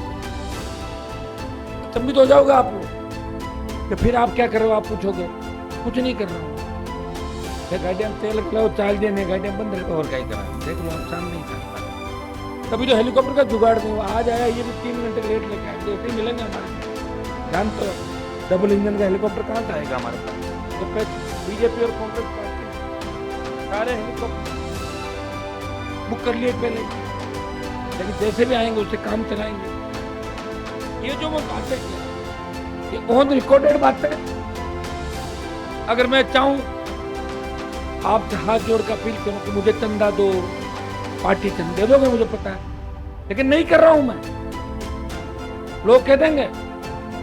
संबित हो जाओगे आप लोग कि फिर आप क्या कर रहे हो? आप पूछोगे कुछ नहीं कर रहा हूँ, गाड़ियां तेल खिलाओ, चाल देने गाड़ियां बंद रखो, और क्या करा। देख लो आप सामने ही सारी। कभी तो हेलीकॉप्टर का जुगाड़ नहीं हुआ, आज आया ये भी 3 घंटे लेट लेके आए, ऐसे ही मिलेंगे हमारे। जानते हो डबल इंजन का हेलीकॉप्टर कहाँ से आएगा हमारे पास? तो बीजेपी और कांग्रेस पार्टी सारे हेलीकॉप्टर बुक कर लिए पहले, लेकिन जैसे भी आएंगे उससे काम चलाएंगे। ये जो वो बातें किया, ये ऑन रिकॉर्डेड बातें। अगर मैं चाहूं आपसे हाथ जोड़ कर अपील करूं कि मुझे चंदा दो, पार्टी चंदा दे दोगे, मुझे पता है, लेकिन नहीं कर रहा हूं मैं। लोग कह देंगे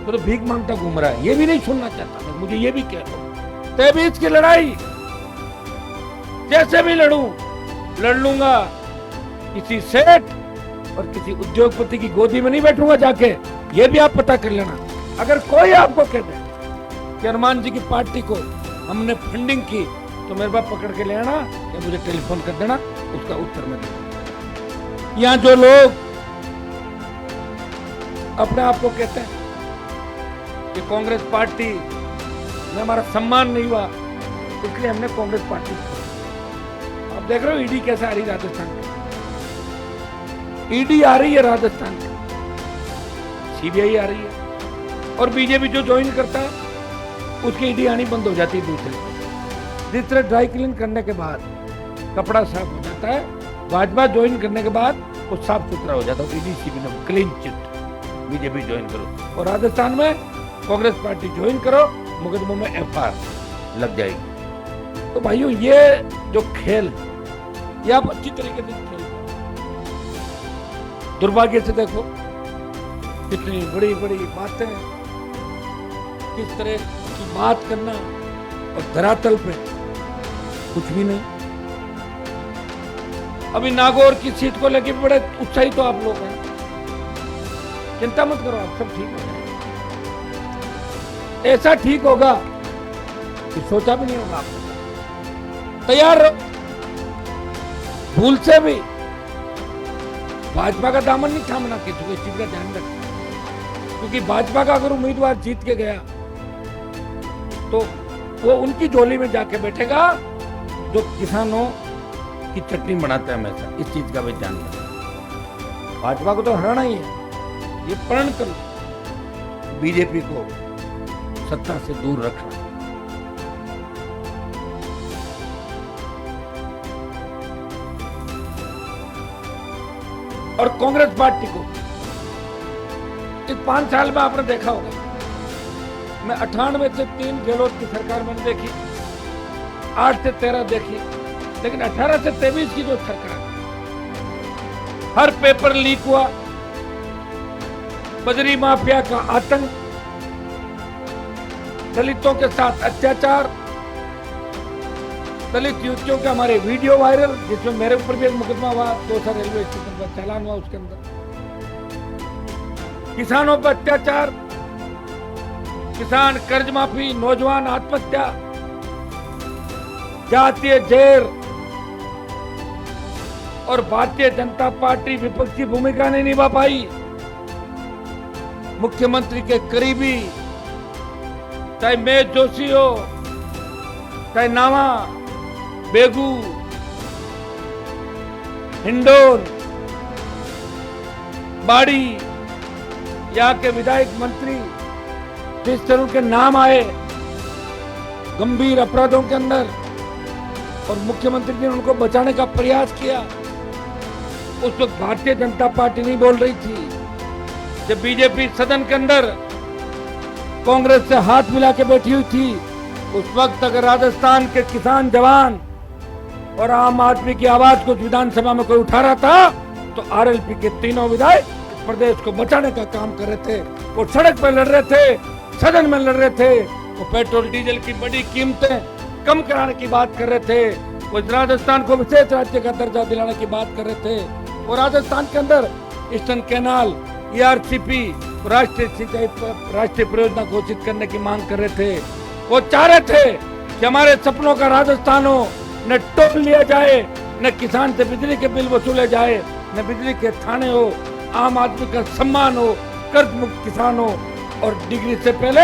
तो भीख मांगता घूम रहा है, ये भी नहीं सुनना चाहता मैं। मुझे ये भी कह दो, तेबीज की लड़ाई जैसे भी लड़ लूंगा। किसी सेठ और किसी उद्योगपति की गोदी में नहीं बैठूंगा जाके, ये भी आप पता कर लेना। अगर कोई आपको कह दे कि हनुमान जी की पार्टी को हमने फंडिंग की, तो मेरे बाप पकड़ के ले आना या मुझे टेलीफोन कर देना, उसका उत्तर मैं दूंगा। यहां जो लोग अपने आप को कहते हैं कि कांग्रेस पार्टी में हमारा सम्मान नहीं हुआ, इसलिए हमने कांग्रेस पार्टी छोड़ी। आप देख रहे हो ईडी कैसे आ रही राजस्थान की, ईडी आ रही है राजस्थान की, सीबीआई आ रही है, और बीजेपी जो ज्वाइन करता है उसकी ईडी आनी बंद हो जाती है। दूसरे ड्राई क्लीन करने के बाद कपड़ा साफ हो जाता है, भाजपा ज्वाइन करने के बाद वो साफ सुथरा हो जाता है। ईडी सीबी ने क्लीन चिट, बीजेपी ज्वाइन करो। और राजस्थान में कांग्रेस पार्टी ज्वाइन करो, मुकदमों में एफआईआर लग जाएगी। तो भाइयों ये जो खेल है ये आप अच्छी तरीके से खेल पाओ। दुर्भाग्य से देखो कितनी बड़ी बड़ी बातें, किस तरह की बात करना और धरातल पे कुछ भी नहीं। अभी नागौर की सीट को लेकर बड़े उत्साहित तो आप लोग हैं, चिंता मत करो, आप सब ठीक हो जाएगा। ऐसा ठीक होगा कि सोचा भी नहीं होगा आपने। तैयार रहो, भूल से भी भाजपा का दामन नहीं थामना किसी को, इस चीज का ध्यान रखना। क्योंकि भाजपा का अगर उम्मीदवार जीत के गया तो वो उनकी झोली में जाके बैठेगा जो किसानों की चटनी बनाता है हमेशा। इस चीज का भी ध्यान रखना। भाजपा को तो हराना ही है, ये प्रण कर बीजेपी को सत्ता से दूर रखना। और कांग्रेस पार्टी को इस 5 साल में आपने देखा होगा, मैं 98 से 3 गहलोत की सरकार मैंने देखी, 8 से 13 देखी, लेकिन 18 से 23 की जो सरकार, हर पेपर लीक हुआ, बजरी माफिया का आतंक, दलितों के साथ अत्याचार, दलित युवतियों के हमारे वीडियो वायरल, जिसमें मेरे ऊपर भी एक मुकदमा हुआ, 200 रेलवे स्टेशन पर चालान हुआ, उसके अंदर किसानों पर अत्याचार, किसान कर्ज माफी, नौजवान आत्महत्या, जातीय जेर, और भारतीय जनता पार्टी विपक्षी भूमिका नहीं निभा पाई। मुख्यमंत्री के करीबी, चाहे मेज जोशी हो, चाहे नावा, बेगू, हिंडोन, बाड़ी, यहाँ के विधायक मंत्री, जिस तरह के नाम आए गंभीर अपराधों के अंदर, और मुख्यमंत्री ने उनको बचाने का प्रयास किया। उस वक्त भारतीय जनता पार्टी नहीं बोल रही थी। जब बीजेपी सदन के अंदर कांग्रेस से हाथ मिला के बैठी हुई थी, उस वक्त अगर राजस्थान के किसान जवान और आम आदमी की आवाज को विधानसभा में कोई उठा रहा था तो आरएलपी के तीनों विधायक प्रदेश को बचाने का काम कर रहे थे। वो सड़क पर लड़ रहे थे, सदन में लड़ रहे थे, वो पेट्रोल डीजल की बड़ी कीमतें कम कराने की बात कर रहे थे, वो राजस्थान को विशेष राज्य का दर्जा दिलाने की बात कर रहे थे, और राजस्थान के अंदर ईस्टर्न कैनाल, ईआरसीपी, राष्ट्रीय सिंचाई राष्ट्रीय परियोजना घोषित करने की मांग कर रहे थे। वो चाह रहे थे कि हमारे सपनों का राजस्थान हो, न टोल लिया जाए, न किसान से बिजली के बिल वसूले जाए, न बिजली के थाने हो, आम आदमी का सम्मान हो, कर्ज मुक्त किसान हो, और डिग्री से पहले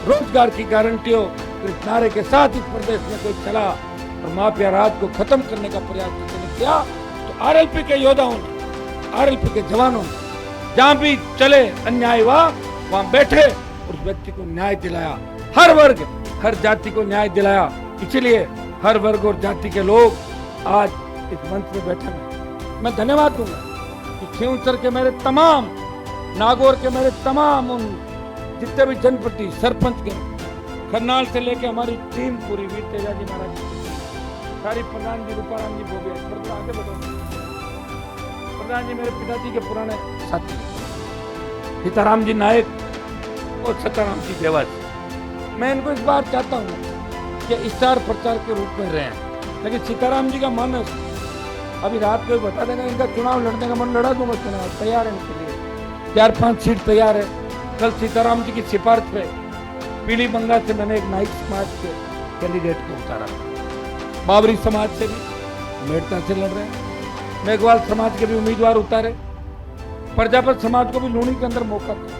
रोजगार की गारंटी हो। तो इस नारे के साथ इस प्रदेश में कोई चला और माफिया राज को खत्म करने का प्रयास किसी ने किया तो आरएलपी के योद्धाओं ने, आरएलपी के जवानों ने जहां भी चले अन्याय हुआ वहां बैठे उस व्यक्ति को न्याय दिलाया। हर वर्ग, हर जाति को न्याय दिलाया। इसीलिए हर वर्ग और जाति के लोग आज इस मंच में बैठे हैं। मैं धन्यवाद दूंगा कि खींवसर के मेरे तमाम, नागौर के मेरे तमाम उन जितने भी जनप्रति, सरपंच के, खरनाल से लेके हमारी टीम पूरी, वीर तेजाजी महाराज, सारी प्रधान जी, रूपाराम जी, भोगे, आगे बढ़ो। प्रधान जी मेरे पिताजी के पुराने साथी, सीताराम जी नायक और सताराम जी देवास। मैं इनको इस बार चाहता हूँ कि स्टार प्रचार के रूप में रहे, लेकिन सीताराम जी का मन अभी रात को बता देगा, इनका चुनाव लड़ने का मन, लड़ा दूंगा चुनाव, तैयार है इनके लिए, 4-5 सीट तैयार है। कल सीताराम जी की सिफारिश पे पीली बंगाल से मैंने एक नाइक समाज के कैंडिडेट को उतारा, बाबरी समाज से भी मेड़ता से लड़ रहे हैं, मेघवाल समाज के भी उम्मीदवार उतारे, प्रजापत समाज को भी लूणी के अंदर मौका दिया।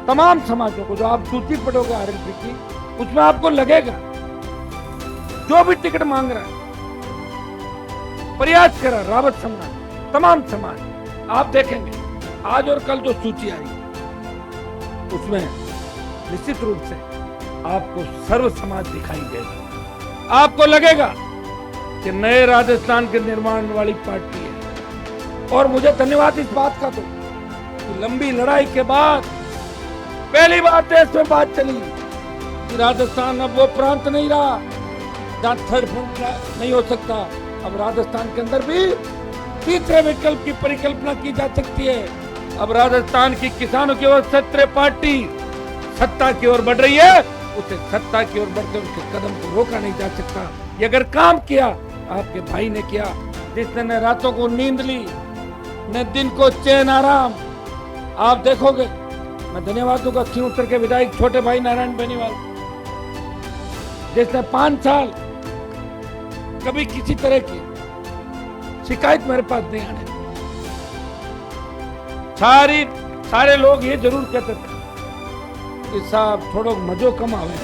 तमाम समाजों को जो आप सूची पढ़ोगे आरएलपी की, उसमें आपको लगेगा जो भी टिकट मांग रहा है, प्रयास करा, रावत समाज, तमाम समाज, आप देखेंगे आज और कल जो सूची आई उसमें निश्चित रूप से आपको सर्व समाज दिखाई देगा। आपको लगेगा कि नए राजस्थान के निर्माण वाली पार्टी है। और मुझे धन्यवाद इस बात का दो कि लंबी लड़ाई के बाद पहली बार देश में बात चली कि राजस्थान अब वो प्रांत नहीं रहा जहाँ थर्ड फ्रंट नहीं हो सकता, अब राजस्थान के अंदर भी तीसरे विकल्प की परिकल्पना की जा सकती है। अब राजस्थान की किसानों की ओर क्षेत्रीय पार्टी सत्ता की ओर बढ़ रही है, उसे सत्ता की ओर बढ़ते उनके कदम को रोका नहीं जा सकता। ये अगर काम किया, आपके भाई ने किया, जिसने न रातों को नींद ली न दिन को चैन आराम, आप देखोगे। मैं धन्यवाद दूंगा खींव उत्तर के विधायक छोटे भाई नारायण बेनीवाल, जिसने 5 साल कभी किसी तरह की शिकायत मेरे पास नहीं आने। सारे लोग ये जरूर कहते थे कि साहब थोड़ो मजो कम आवे,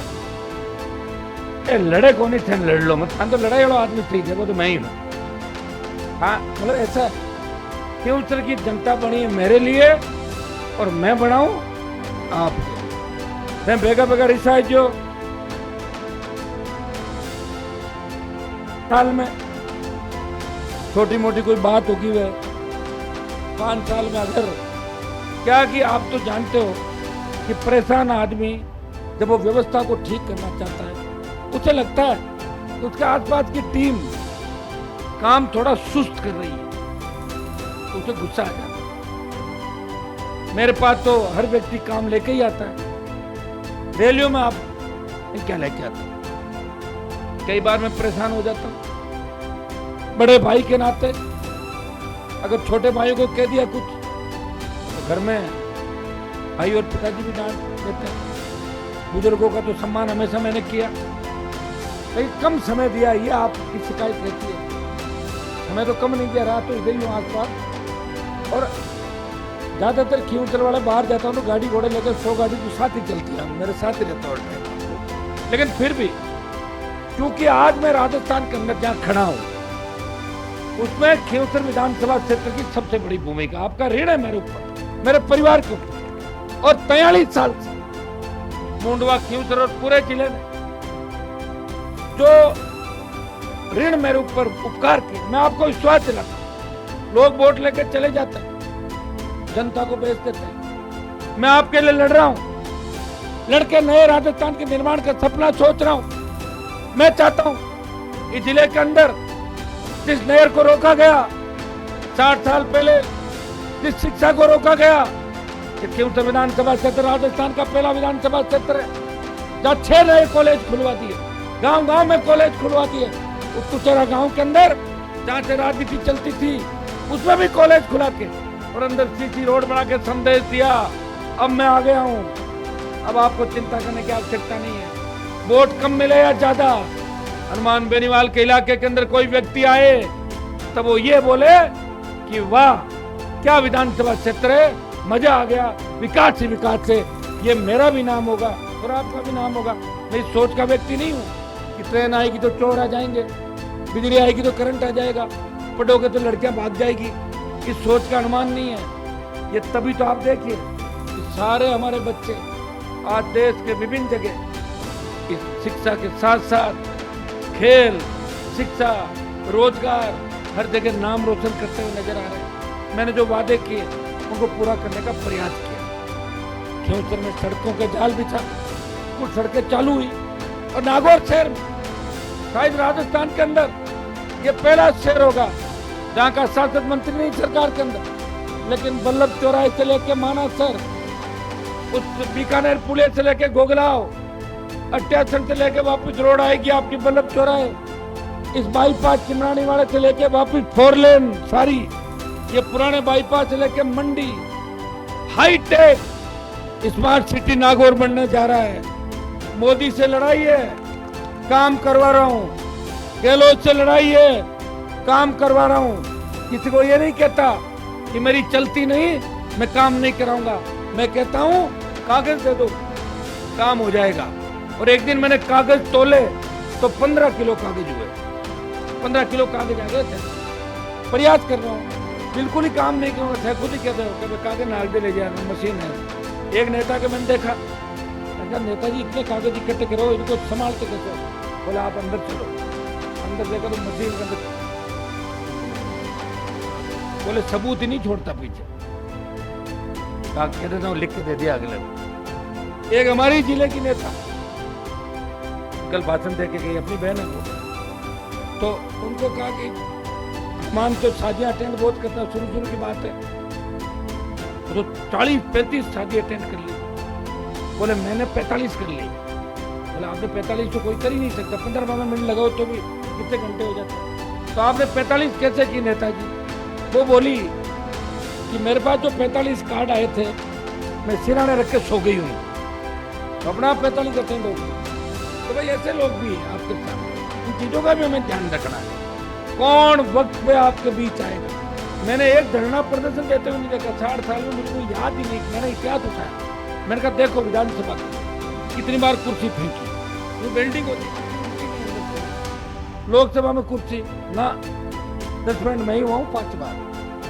ए लड़े को नहीं थे, लड़ लो मत, तो लड़ाई वाला आदमी ठीक है, वो तो मैं ही हूं। हाँ मतलब ऐसा क्यों उत्तर की जनता बनी है मेरे लिए और मैं बनाऊं आपके। मैं बेगा बेगा रिसाई जो साल में छोटी मोटी कोई बात होगी वह 5 साल में अगर क्या कि आप तो जानते हो कि परेशान आदमी जब वो व्यवस्था को ठीक करना चाहता है, उसे लगता है कि उसके आसपास की टीम काम थोड़ा सुस्त कर रही है, तो उसे गुस्सा आ जाता है। मेरे पास तो हर व्यक्ति काम लेके ही आता है। रैलियों में आप क्या लेके आते हैं? कई बार मैं परेशान हो जाता हूँ। बड़े भाई के नाते अगर छोटे भाइयों को कह दिया कुछ तो घर में भाई और पिताजी भी डांट देते हैं। बुजुर्गों का तो सम्मान हमेशा मैंने किया, लेकिन कम समय दिया, ये आपकी शिकायत रहती है। समय तो कम नहीं दिया, रहा तो इधर ही हूँ आसपास। और ज्यादातर खींव उत्तर वाले बाहर जाता हूँ तो गाड़ी घोड़े लेकर 100 गाड़ी तो साथ ही चलती है, मेरे साथ ही रहता हूँ। लेकिन फिर भी क्योंकि आज मैं राजस्थान के अंदर जहाँ खड़ा हूँ उसमें खींव उत्तर विधानसभा क्षेत्र की सबसे बड़ी भूमिका, आपका ऋण है मेरे ऊपर, मेरे परिवार के ऊपर। और 43 साल से मुंडवा, खींव उत्तर और पूरे जिले में जो ऋण मेरे ऊपर उपकार किए, मैं आपको विश्वास दिलाता हूं। लोग वोट लेकर चले जाते हैं, जनता को बेच देते हैं। मैं आपके लिए लड़ रहा हूं, लड़के नए राजस्थान के निर्माण का सपना सोच रहा हूं। मैं चाहता हूं इस जिले के अंदर जिस नहर को रोका गया 60 साल पहले, जिस शिक्षा को रोका गया, खींव उत्तर विधानसभा क्षेत्र राजस्थान का पहला विधानसभा क्षेत्र है जहाँ 6 नए कॉलेज खुलवा दिए, गांव-गांव में कॉलेज खुलवा दिए। उस कुचेरा गांव के अंदर जहाँ से राजनीति चलती थी उसमें भी कॉलेज खुला के और अंदर सीसी रोड बना के संदेश दिया, अब मैं आ गया हूँ, अब आपको चिंता करने की आवश्यकता नहीं है। वोट कम मिले या ज्यादा, हनुमान बेनीवाल के इलाके के अंदर कोई व्यक्ति आए तब वो ये बोले कि वाह क्या विधानसभा क्षेत्र है, मजा आ गया, विकास ही विकास से, ये मेरा भी नाम होगा और आपका भी नाम होगा। मैं इस सोच का व्यक्ति नहीं हूँ कि ट्रेन आएगी तो चोर आ जाएंगे, बिजली आएगी तो करंट आ जाएगा, पढ़ोगे तो लड़कियां भाग जाएगी। इस सोच का अनुमान नहीं है। ये तभी तो आप देखिए सारे हमारे बच्चे आज देश के विभिन्न जगह इस शिक्षा के साथ साथ खेल, शिक्षा, रोजगार हर जगह नाम रोशन करते हुए नजर आ रहे हैं। मैंने जो वादे किए उनको पूरा करने का प्रयास किया। खींव उत्तर में सड़कों के जाल बिछा, कुछ सड़कें चालू हुई और नागौर शहर में शायद राजस्थान के अंदर ये पहला शहर होगा जहाँ का सांसद मंत्री नहीं सरकार के अंदर, लेकिन बल्लभ चौराहे से लेके मानासर, उस बीकानेर पुलिया से लेके गोगलाव, अट्यासन से लेके वापस रोड आएगी आपकी बल्लभ चौराहे, इस बाईपास चिमरानी वाले से लेके वापस 4 लेन सारी, ये पुराने बाईपास से लेके मंडी, हाईटेक स्मार्ट सिटी नागौर बनने जा रहा है। मोदी से लड़ाई है, काम करवा रहा हूँ। गहलोत से लड़ाई है, काम करवा रहा हूँ। किसी को ये नहीं कहता कि मेरी चलती नहीं, मैं काम नहीं कराऊंगा। मैं कहता हूँ कागज दे दो, काम हो जाएगा। और एक दिन मैंने कागज तोले तो 15 किलो कागज हुए, 15 किलो कागज आ गए थे। प्रयास कर रहा हूँ, बिल्कुल ही काम नहीं करूँगा। खुद ही कहते हो कि कागज नाग दे ले जा, मशीन है। एक नेता के मैंने देखा, नेताजी इतने कागज इकट्ठे करो, इनको संभालते कैसे? बोला आप अंदर चलो। अंदर देखा तो मशीन के अंदर, बोले सबूत ही नहीं छोड़ता पीछे। कहते था लिख के दे दिया अगले। एक हमारी जिले की नेता कल भाषण दे के गई, अपनी बहन है वो, तो उनको कहा कि मान तो शादियां अटेंड बहुत करता, शुरू की बात है, तो 40-35 शादी अटेंड कर ली। बोले मैंने 45 कर ली। बोले आपने 45 तो कोई कर ही नहीं सकता, 15-12 मिनट लगाओ तो भी कितने घंटे हो जाते, तो आपने 45 कैसे की नेताजी? वो बोली कि मेरे पास जो 45 कार्ड आए थे मैं सिराने रख के सो गई हूँ, तो अपना 45 अटेंड हो गई। तो भाई ऐसे लोग भी हैं आपके सामने, इन चीजों का भी हमें ध्यान रखना है। कौन वक्त पे आपके बीच आएगा? मैंने एक धरना प्रदर्शन देते हुए देखा 60 साल में, मुझे कोई याद ही नहीं, मैंने इतिहास उठाया। मैंने कहा देखो विधानसभा कितनी बार कुर्सी फेंकी, वो बिल्डिंग होती, लोकसभा में कुर्सी ना 10 मिनट में ही हुआ हूँ 5 बार।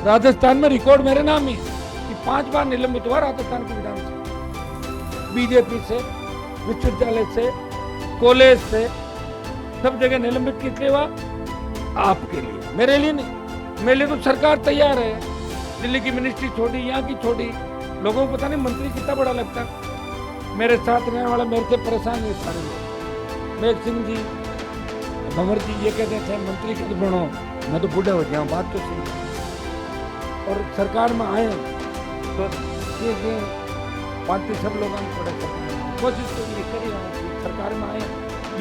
राजस्थान में रिकॉर्ड मेरे नाम ही कि 5 बार निलंबित हुआ राजस्थान की विधानसभा, बीजेपी से, विश्वविद्यालय से, कॉलेज से, सब जगह निलंबित किस लिए हुआ? आपके लिए, मेरे लिए नहीं। मेरे लिए तो सरकार तैयार है। दिल्ली की मिनिस्ट्री छोड़ी, यहाँ की छोड़ी, लोगों को पता नहीं मंत्री कितना बड़ा लगता। मेरे साथ रहने वाला मेरे से परेशान है सारे लोग। मेघ सिंह जी, भंवर जी ये कहते थे मंत्री कद बनो, मैं तो बूढ़ा हो गया हूँ, बात तो सुन। और सरकार में आए तो ये 5 सब लोग कोशिश तो ये करी सरकार में आए।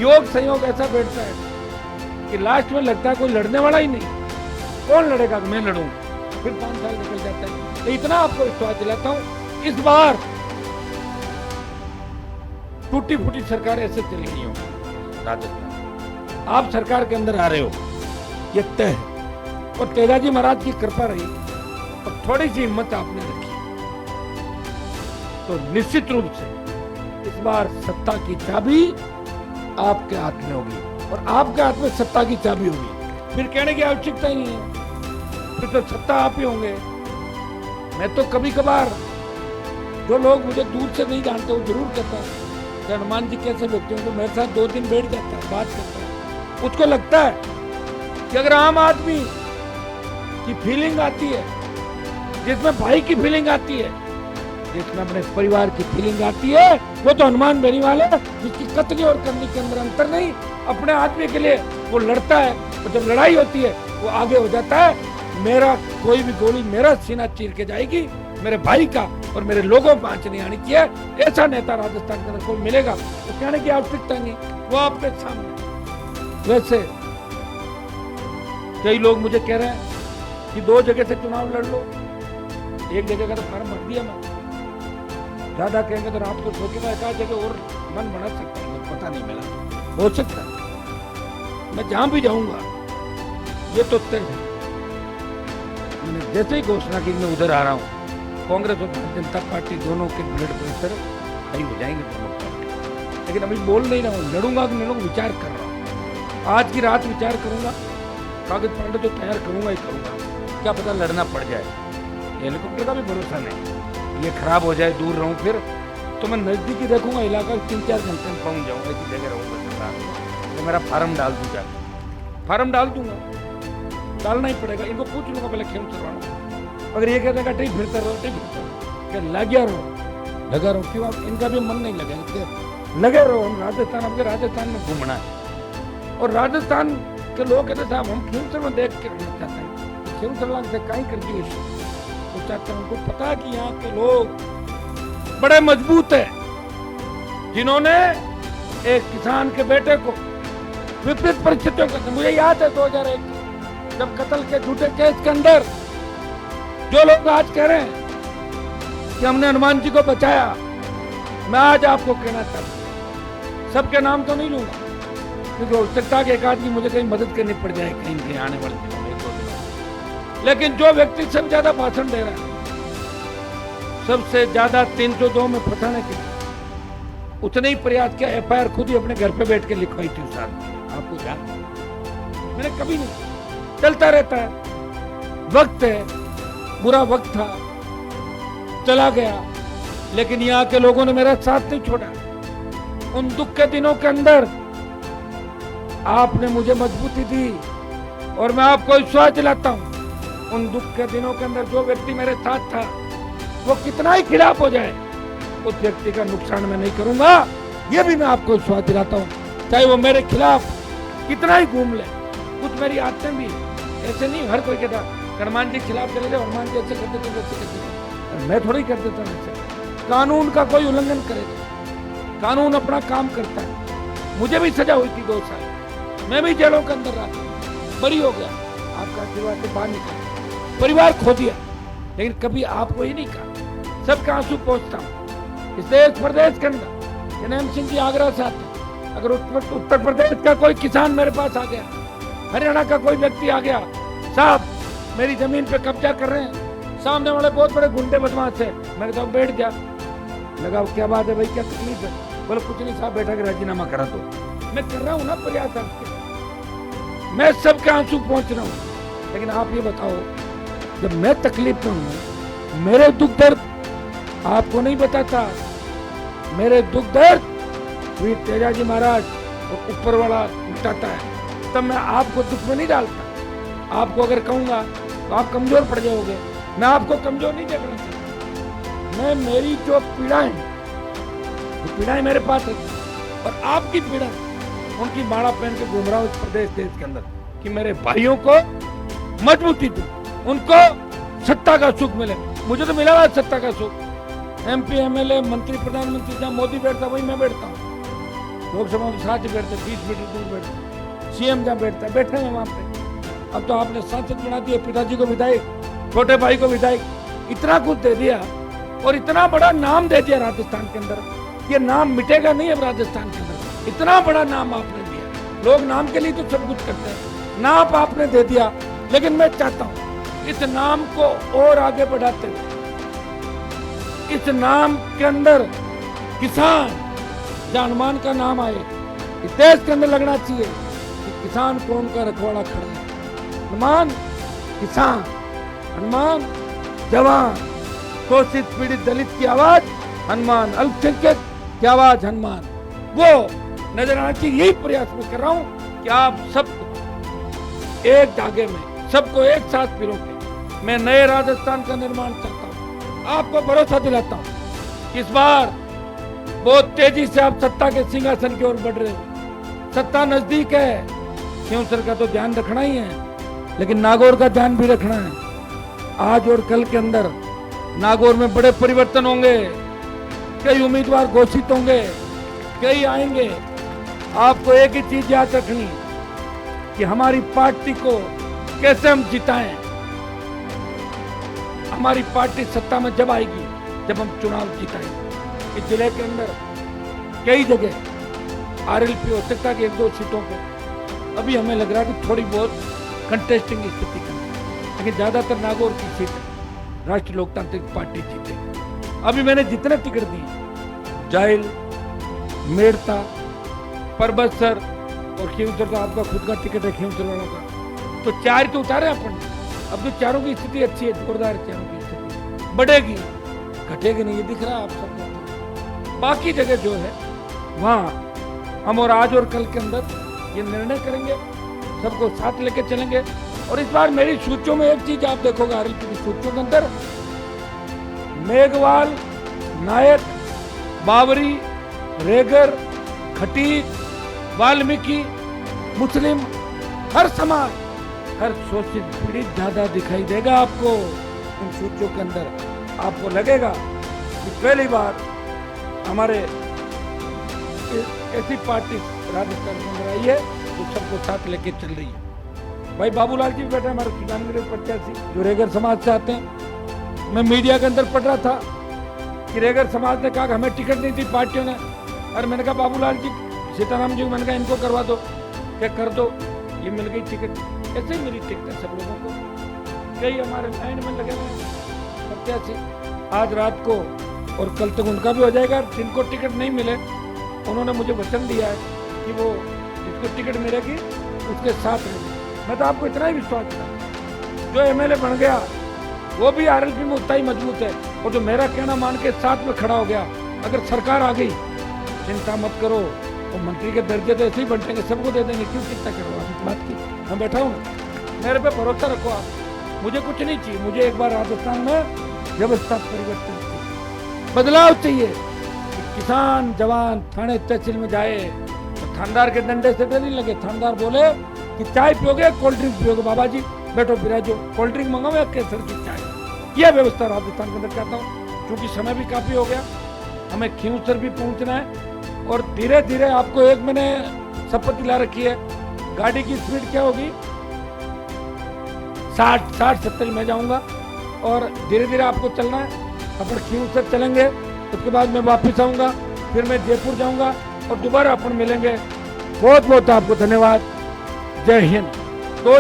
योग संयोग ऐसा बैठता है कि लास्ट में लगता है कोई लड़ने वाला ही नहीं। कौन लड़ेगा? मैं लड़ूंगा, फिर 5 साल निकल जाता है। तो इतना आपको विश्वास दिलाता हूं, इस बार टूटी फूटी सरकार ऐसे चली नहीं होगी राजस्थान। आप सरकार के अंदर आ रहे हो, ये तय है। और तेजाजी महाराज की कृपा रही और थोड़ी सी हिम्मत आपने रखी, तो निश्चित रूप से इस बार सत्ता की चाबी आपके हाथ में होगी और आपके हाथ में सत्ता की चाबी होगी। फिर कहने की आवश्यकता ही नहीं है, फिर तो सत्ता आप ही होंगे। मैं तो कभी कभार जो लोग मुझे दूर से नहीं जानते वो जरूर कहता है कि हनुमान जी कैसे व्यक्ति हैं, तो मेरे साथ 2 दिन बैठ जाता है, बात करता है। उसको लगता है कि अगर आम आदमी की फीलिंग आती है, जिसमें भाई की फीलिंग आती है, जिसमें अपने परिवार की फीलिंग आती है, वो तो हनुमान बेनीवाल है, जिसकी कतनी और करनी के अंदर अंतर नहीं। अपने आदमी के लिए वो लड़ता है, और जब लड़ाई होती है वो आगे हो जाता है। मेरा कोई भी गोली मेरा सीना चीर के जाएगी, मेरे भाई का और मेरे लोगों पर आंच नहीं आनी चाहिए। ऐसा नेता राजस्थान के अंदर कोई मिलेगा तो कहने की आवश्यकता नहीं, वो आपके सामने। वैसे कई लोग मुझे कह रहे हैं कि 2 जगह से चुनाव लड़ लो, एक जगह का तो फार्म भर दिया मैं। ज्यादा कहेंगे तो रात को सो के मैं एक जगह और मन बना सकता हूँ, पता नहीं मिला, हो सकता है। मैं जहां भी जाऊंगा ये तो तय है। मैंने जैसे ही घोषणा की मैं उधर आ रहा हूँ, कांग्रेस और भारतीय जनता पार्टी दोनों के ब्लड प्रेशर हाई हो जाएंगे दोनों पार्टी। लेकिन अभी बोल नहीं रहा हूँ, लड़ूंगा कि नहीं लड़ूंगा विचार कर रहा हूँ। आज की रात विचार करूंगा, कागज पलटे तो तैयार करूंगा ही करूंगा, क्या पता लड़ना पड़ जाए। हेलीकॉप्टर का भी भरोसा नहीं, ये खराब हो जाए, दूर रहूं फिर तो मैं नजदीकी देखूंगा इलाका, 3-4 घंटे में पहुंच जाऊंगा, ऐसी जगह रहूंगा सरकार। तो मेरा फार्म डाल दूंगा, फार्म डाल दूंगा, डालना ही पड़ेगा। इनको पूछ लूंगा पहले खेम चलवाना। अगर ये कहते हैं ठीक फिरते रहो, ठीक फिरते रहो, क्या लगा रहो, लगा रहो, क्यों आप इनका भी मन नहीं लगेगा, लगे रहो। हम राजस्थान, आपके राजस्थान में घूमना है और राजस्थान के लोग कहते साहब हम खेमसर में देख के रहना चाहते हैं, खेमसर से कहीं कर दी तो चाहते हैं। उनको पता है कि यहाँ के लोग बड़े मजबूत है, जिन्होंने एक किसान के बेटे को विपरीत परिस्थितियों के, मुझे याद है 2001 जब कत्ल के झूठे केस के अंदर जो लोग आज कह रहे हैं कि हमने हनुमान जी को बचाया, मैं आज आपको कहना चाहता हूं, सबके नाम तो नहीं लूंगा क्योंकि हो सकता है कि एक आदमी मुझे कहीं मदद करनी पड़ जाए कहीं आने वाले दिनों में, 1-2 दिनों। लेकिन जो व्यक्ति सबसे ज्यादा भाषण दे रहा है, सबसे ज्यादा 302 में फंसाने के लिए उतने ही प्रयास किया, FIR खुद ही अपने घर पे बैठ के लिखवाई थी उस आदमी, आपको ध्यान। मैंने कभी नहीं, चलता रहता है, वक्त है, बुरा वक्त था, चला गया, लेकिन यहाँ के लोगों ने मेरा साथ नहीं छोड़ा। उन दुख के दिनों के अंदर आपने मुझे मजबूती दी और मैं आपको विश्वास दिलाता हूं, उन दुख के दिनों के अंदर जो व्यक्ति मेरे साथ था वो कितना ही खिलाफ हो जाए, उस व्यक्ति का नुकसान मैं नहीं करूंगा, ये भी मैं आपको विश्वास दिलाता हूं। चाहे वो मेरे खिलाफ कितना ही घूम ले, कुछ मेरी आदतें भी है। ऐसे नहीं हर कोई कहता हनुमान जी के खिलाफ चले जाओ, हनुमान जी ऐसे करते थे वैसे करते थे, मैं थोड़ी कर देता हूँ ऐसे। कानून का कोई उल्लंघन करेगा, कानून अपना काम करता है। मुझे भी सजा हुई थी 2 साल, मैं भी जेलों के अंदर रहा, बरी हो गया, आपका आशीर्वाद से बाहर निकल, परिवार खो दिया, लेकिन कभी आपको ही नहीं कहा। सबका आंसू पहुंचता हूँ इस देश प्रदेश के अंदर। जनेम सिंह जी आगरा से आते, अगर उत्तर प्रदेश का कोई किसान मेरे पास आ गया, हरियाणा का कोई व्यक्ति आ गया, साहब मेरी जमीन पे कब्जा कर रहे हैं, सामने वाले बहुत बड़े गुंडे बदमाश है, मैंने कहा बैठ जा। लगा क्या बात है भाई, क्या तकलीफ है? बोले कुछ नहीं साहब, बैठा के राजीनामा करा दो। मैं कर रहा हूँ ना प्रयास आपके, मैं सबके आंसू पहुंच रहा हूँ, लेकिन आप ये बताओ जब मैं तकलीफ में हूँ, मेरे दुख दर्द आपको नहीं बताता, मेरे दुख दर्द वीर तेजाजी महाराज और ऊपर वाला उठाता है, तब मैं आपको दुख में नहीं डालता। आपको अगर कहूंगा तो आप कमजोर पड़ जाओगे, मैं आपको कमजोर नहीं देखना चाहता। मैं मेरी जो पीड़ाएं, वो पीड़ाएं मेरे पास है, और आपकी पीड़ा उनकी माला पहन के घूम रहा हूं इस प्रदेश देश के अंदर कि मेरे भाइयों को मजबूती दूं, उनको सत्ता का सुख मिले। मुझे तो मिला हुआ सत्ता का सुख, MP MLA मंत्री प्रधानमंत्री जहाँ मोदी बैठता वही मैं बैठता हूँ, लोकसभा में साथ ही बैठते, 20 मीटर दूर बैठते, CM जहाँ बैठता बैठे हैं वहाँ पे। अब तो आपने सांसद बना दिए, पिताजी को विधायक, छोटे भाई को विधायक, इतना कुछ दे दिया और इतना बड़ा नाम दे दिया राजस्थान के अंदर। ये नाम मिटेगा नहीं अब राजस्थान के अंदर, इतना बड़ा नाम आपने दिया। लोग नाम के लिए तो सब कुछ करते हैं, नाम आपने दे दिया, लेकिन मैं चाहता हूँ इस नाम को और आगे बढ़ाते हुए, इस नाम के अंदर किसान, जहाँ हनुमान का नाम आए, इस देश के अंदर लगना चाहिए कि किसान कौन का रखवाड़ा खड़ा है। हनुमान किसान, हनुमान जवान, शोषित पीड़ित दलित की आवाज हनुमान, अल्पसंख्यक की आवाज हनुमान, वो नजर आना चाहिए। यही प्रयास मैं कर रहा हूं कि आप सबको एक धागे में, सबको एक साथ पिरो के मैं नए राजस्थान का निर्माण करता हूं। आपको भरोसा दिलाता हूं कि इस बार बहुत तेजी से आप सत्ता के सिंहासन की ओर बढ़ रहे हो। सत्ता नजदीक है, क्योंसर का तो ध्यान रखना ही है, लेकिन नागौर का ध्यान भी रखना है। आज और कल के अंदर नागौर में बड़े परिवर्तन होंगे, कई उम्मीदवार घोषित होंगे, कई आएंगे। आपको एक ही चीज याद रखनी कि हमारी पार्टी को कैसे हम जिताएं। हमारी पार्टी सत्ता में जब आएगी जब हम चुनाव जिताएंगे। इस जिले के अंदर कई जगह RLP हो सकता है कि 1-2 सीटों पर अभी हमें लग रहा है कि थोड़ी बहुत कंटेस्टिंग स्थिति करनी, लेकिन ज्यादातर नागौर की सीट राष्ट्रीय लोकतांत्रिक पार्टी जीतेगी। अभी मैंने जितने टिकट दिए, जाइल, मेड़ता, परबतसर और खींवसर, तो आपका खुद का टिकट है खींवसर वालों का, तो 4 तो उतारे अपन। अब तो चारों की स्थिति अच्छी है, जोरदार चारों की स्थिति, बढ़ेगी घटेगी नहीं, ये दिख रहा है आप सबको। बाकी जगह जो है वहाँ हम और आज और कल के अंदर ये निर्णय करेंगे, सबको साथ लेके चलेंगे। और इस बार मेरी सूचियों में एक चीज आप देखोगे, RLP की सूचियों के अंदर मेघवाल, नायक, बावरी, रेगर, खटीक, वाल्मीकि, मुस्लिम, हर समाज, हर शोषित पीड़ित ज्यादा दिखाई देगा आपको इन सूचियों के अंदर। आपको लगेगा कि पहली बार हमारे ऐसी पार्टी राजस्थान के अंदर आई है जो सबको साथ लेके चल रही है। भाई बाबूलाल जी बैठे हमारे सुजानगढ़ प्रत्याशी जो रेगर समाज से आते हैं। मैं मीडिया के अंदर पढ़ रहा था कि रेगर समाज ने कहा कि हमें टिकट नहीं दी पार्टियों ने, और मैंने कहा बाबूलाल जी, सीताराम जी को मैंने कहा इनको करवा दो, क्या कर दो, ये मिल गई टिकट। ऐसे ही मेरी टिकट है सब लोगों को, कई हमारे लाइन में लगे हुए प्रत्याशी, आज रात को और कल तक उनका भी हो जाएगा। जिनको टिकट नहीं मिले उन्होंने मुझे वचन दिया है कि वो जिसको टिकट मिलेगी उसके साथ रहेगी। मैं तो आपको इतना ही विश्वास था, जो MLA बन गया वो भी RLP में उतना ही मजबूत है, और जो मेरा कहना मान के साथ में खड़ा हो गया। अगर सरकार आ गई, चिंता मत करो, वो मंत्री के दर्जे तो ऐसे ही बंटेंगे, सबको दे देंगे, क्यों चिंता करो आप इस बात की। मैं बैठा हूँ, मेरे पे भरोसा रखो आप, मुझे कुछ नहीं चाहिए। मुझे एक बार राजस्थान में व्यवस्था परिवर्तन चाहिए, बदलाव चाहिए। किसान जवान थाने तहसील में जाए तो थानेदार के डंडे से नहीं लगे, थानेदार बोले कि चाय पियोगे कोल्ड ड्रिंक पियोगे, बाबा जी बैठो बिराजो, कोल्ड ड्रिंक मंगाओ या केसर की चाय, यह व्यवस्था राजस्थान के अंदर चाहता हूँ। क्योंकि समय भी काफी हो गया, हमें खींवसर भी पहुंचना है और धीरे धीरे आपको एक मैंने शपथ दिला रखी है, गाड़ी की स्पीड क्या होगी 60-70 में जाऊंगा और धीरे धीरे आपको चलना है। अपन खींवसर चलेंगे, उसके बाद मैं वापस आऊंगा, फिर मैं जयपुर जाऊंगा और दोबारा अपन मिलेंगे। बहुत बहुत आपको धन्यवाद। जय हिंद। दो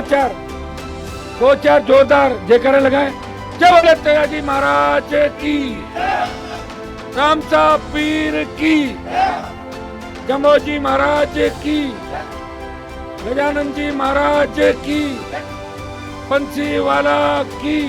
चार जोरदार जयकारे लगाएं। जय बोले तेजाजी महाराज की, राम साहब पीर की, जम्बोजी महाराज की, गजानन जी महाराज की, बंसी वाला की।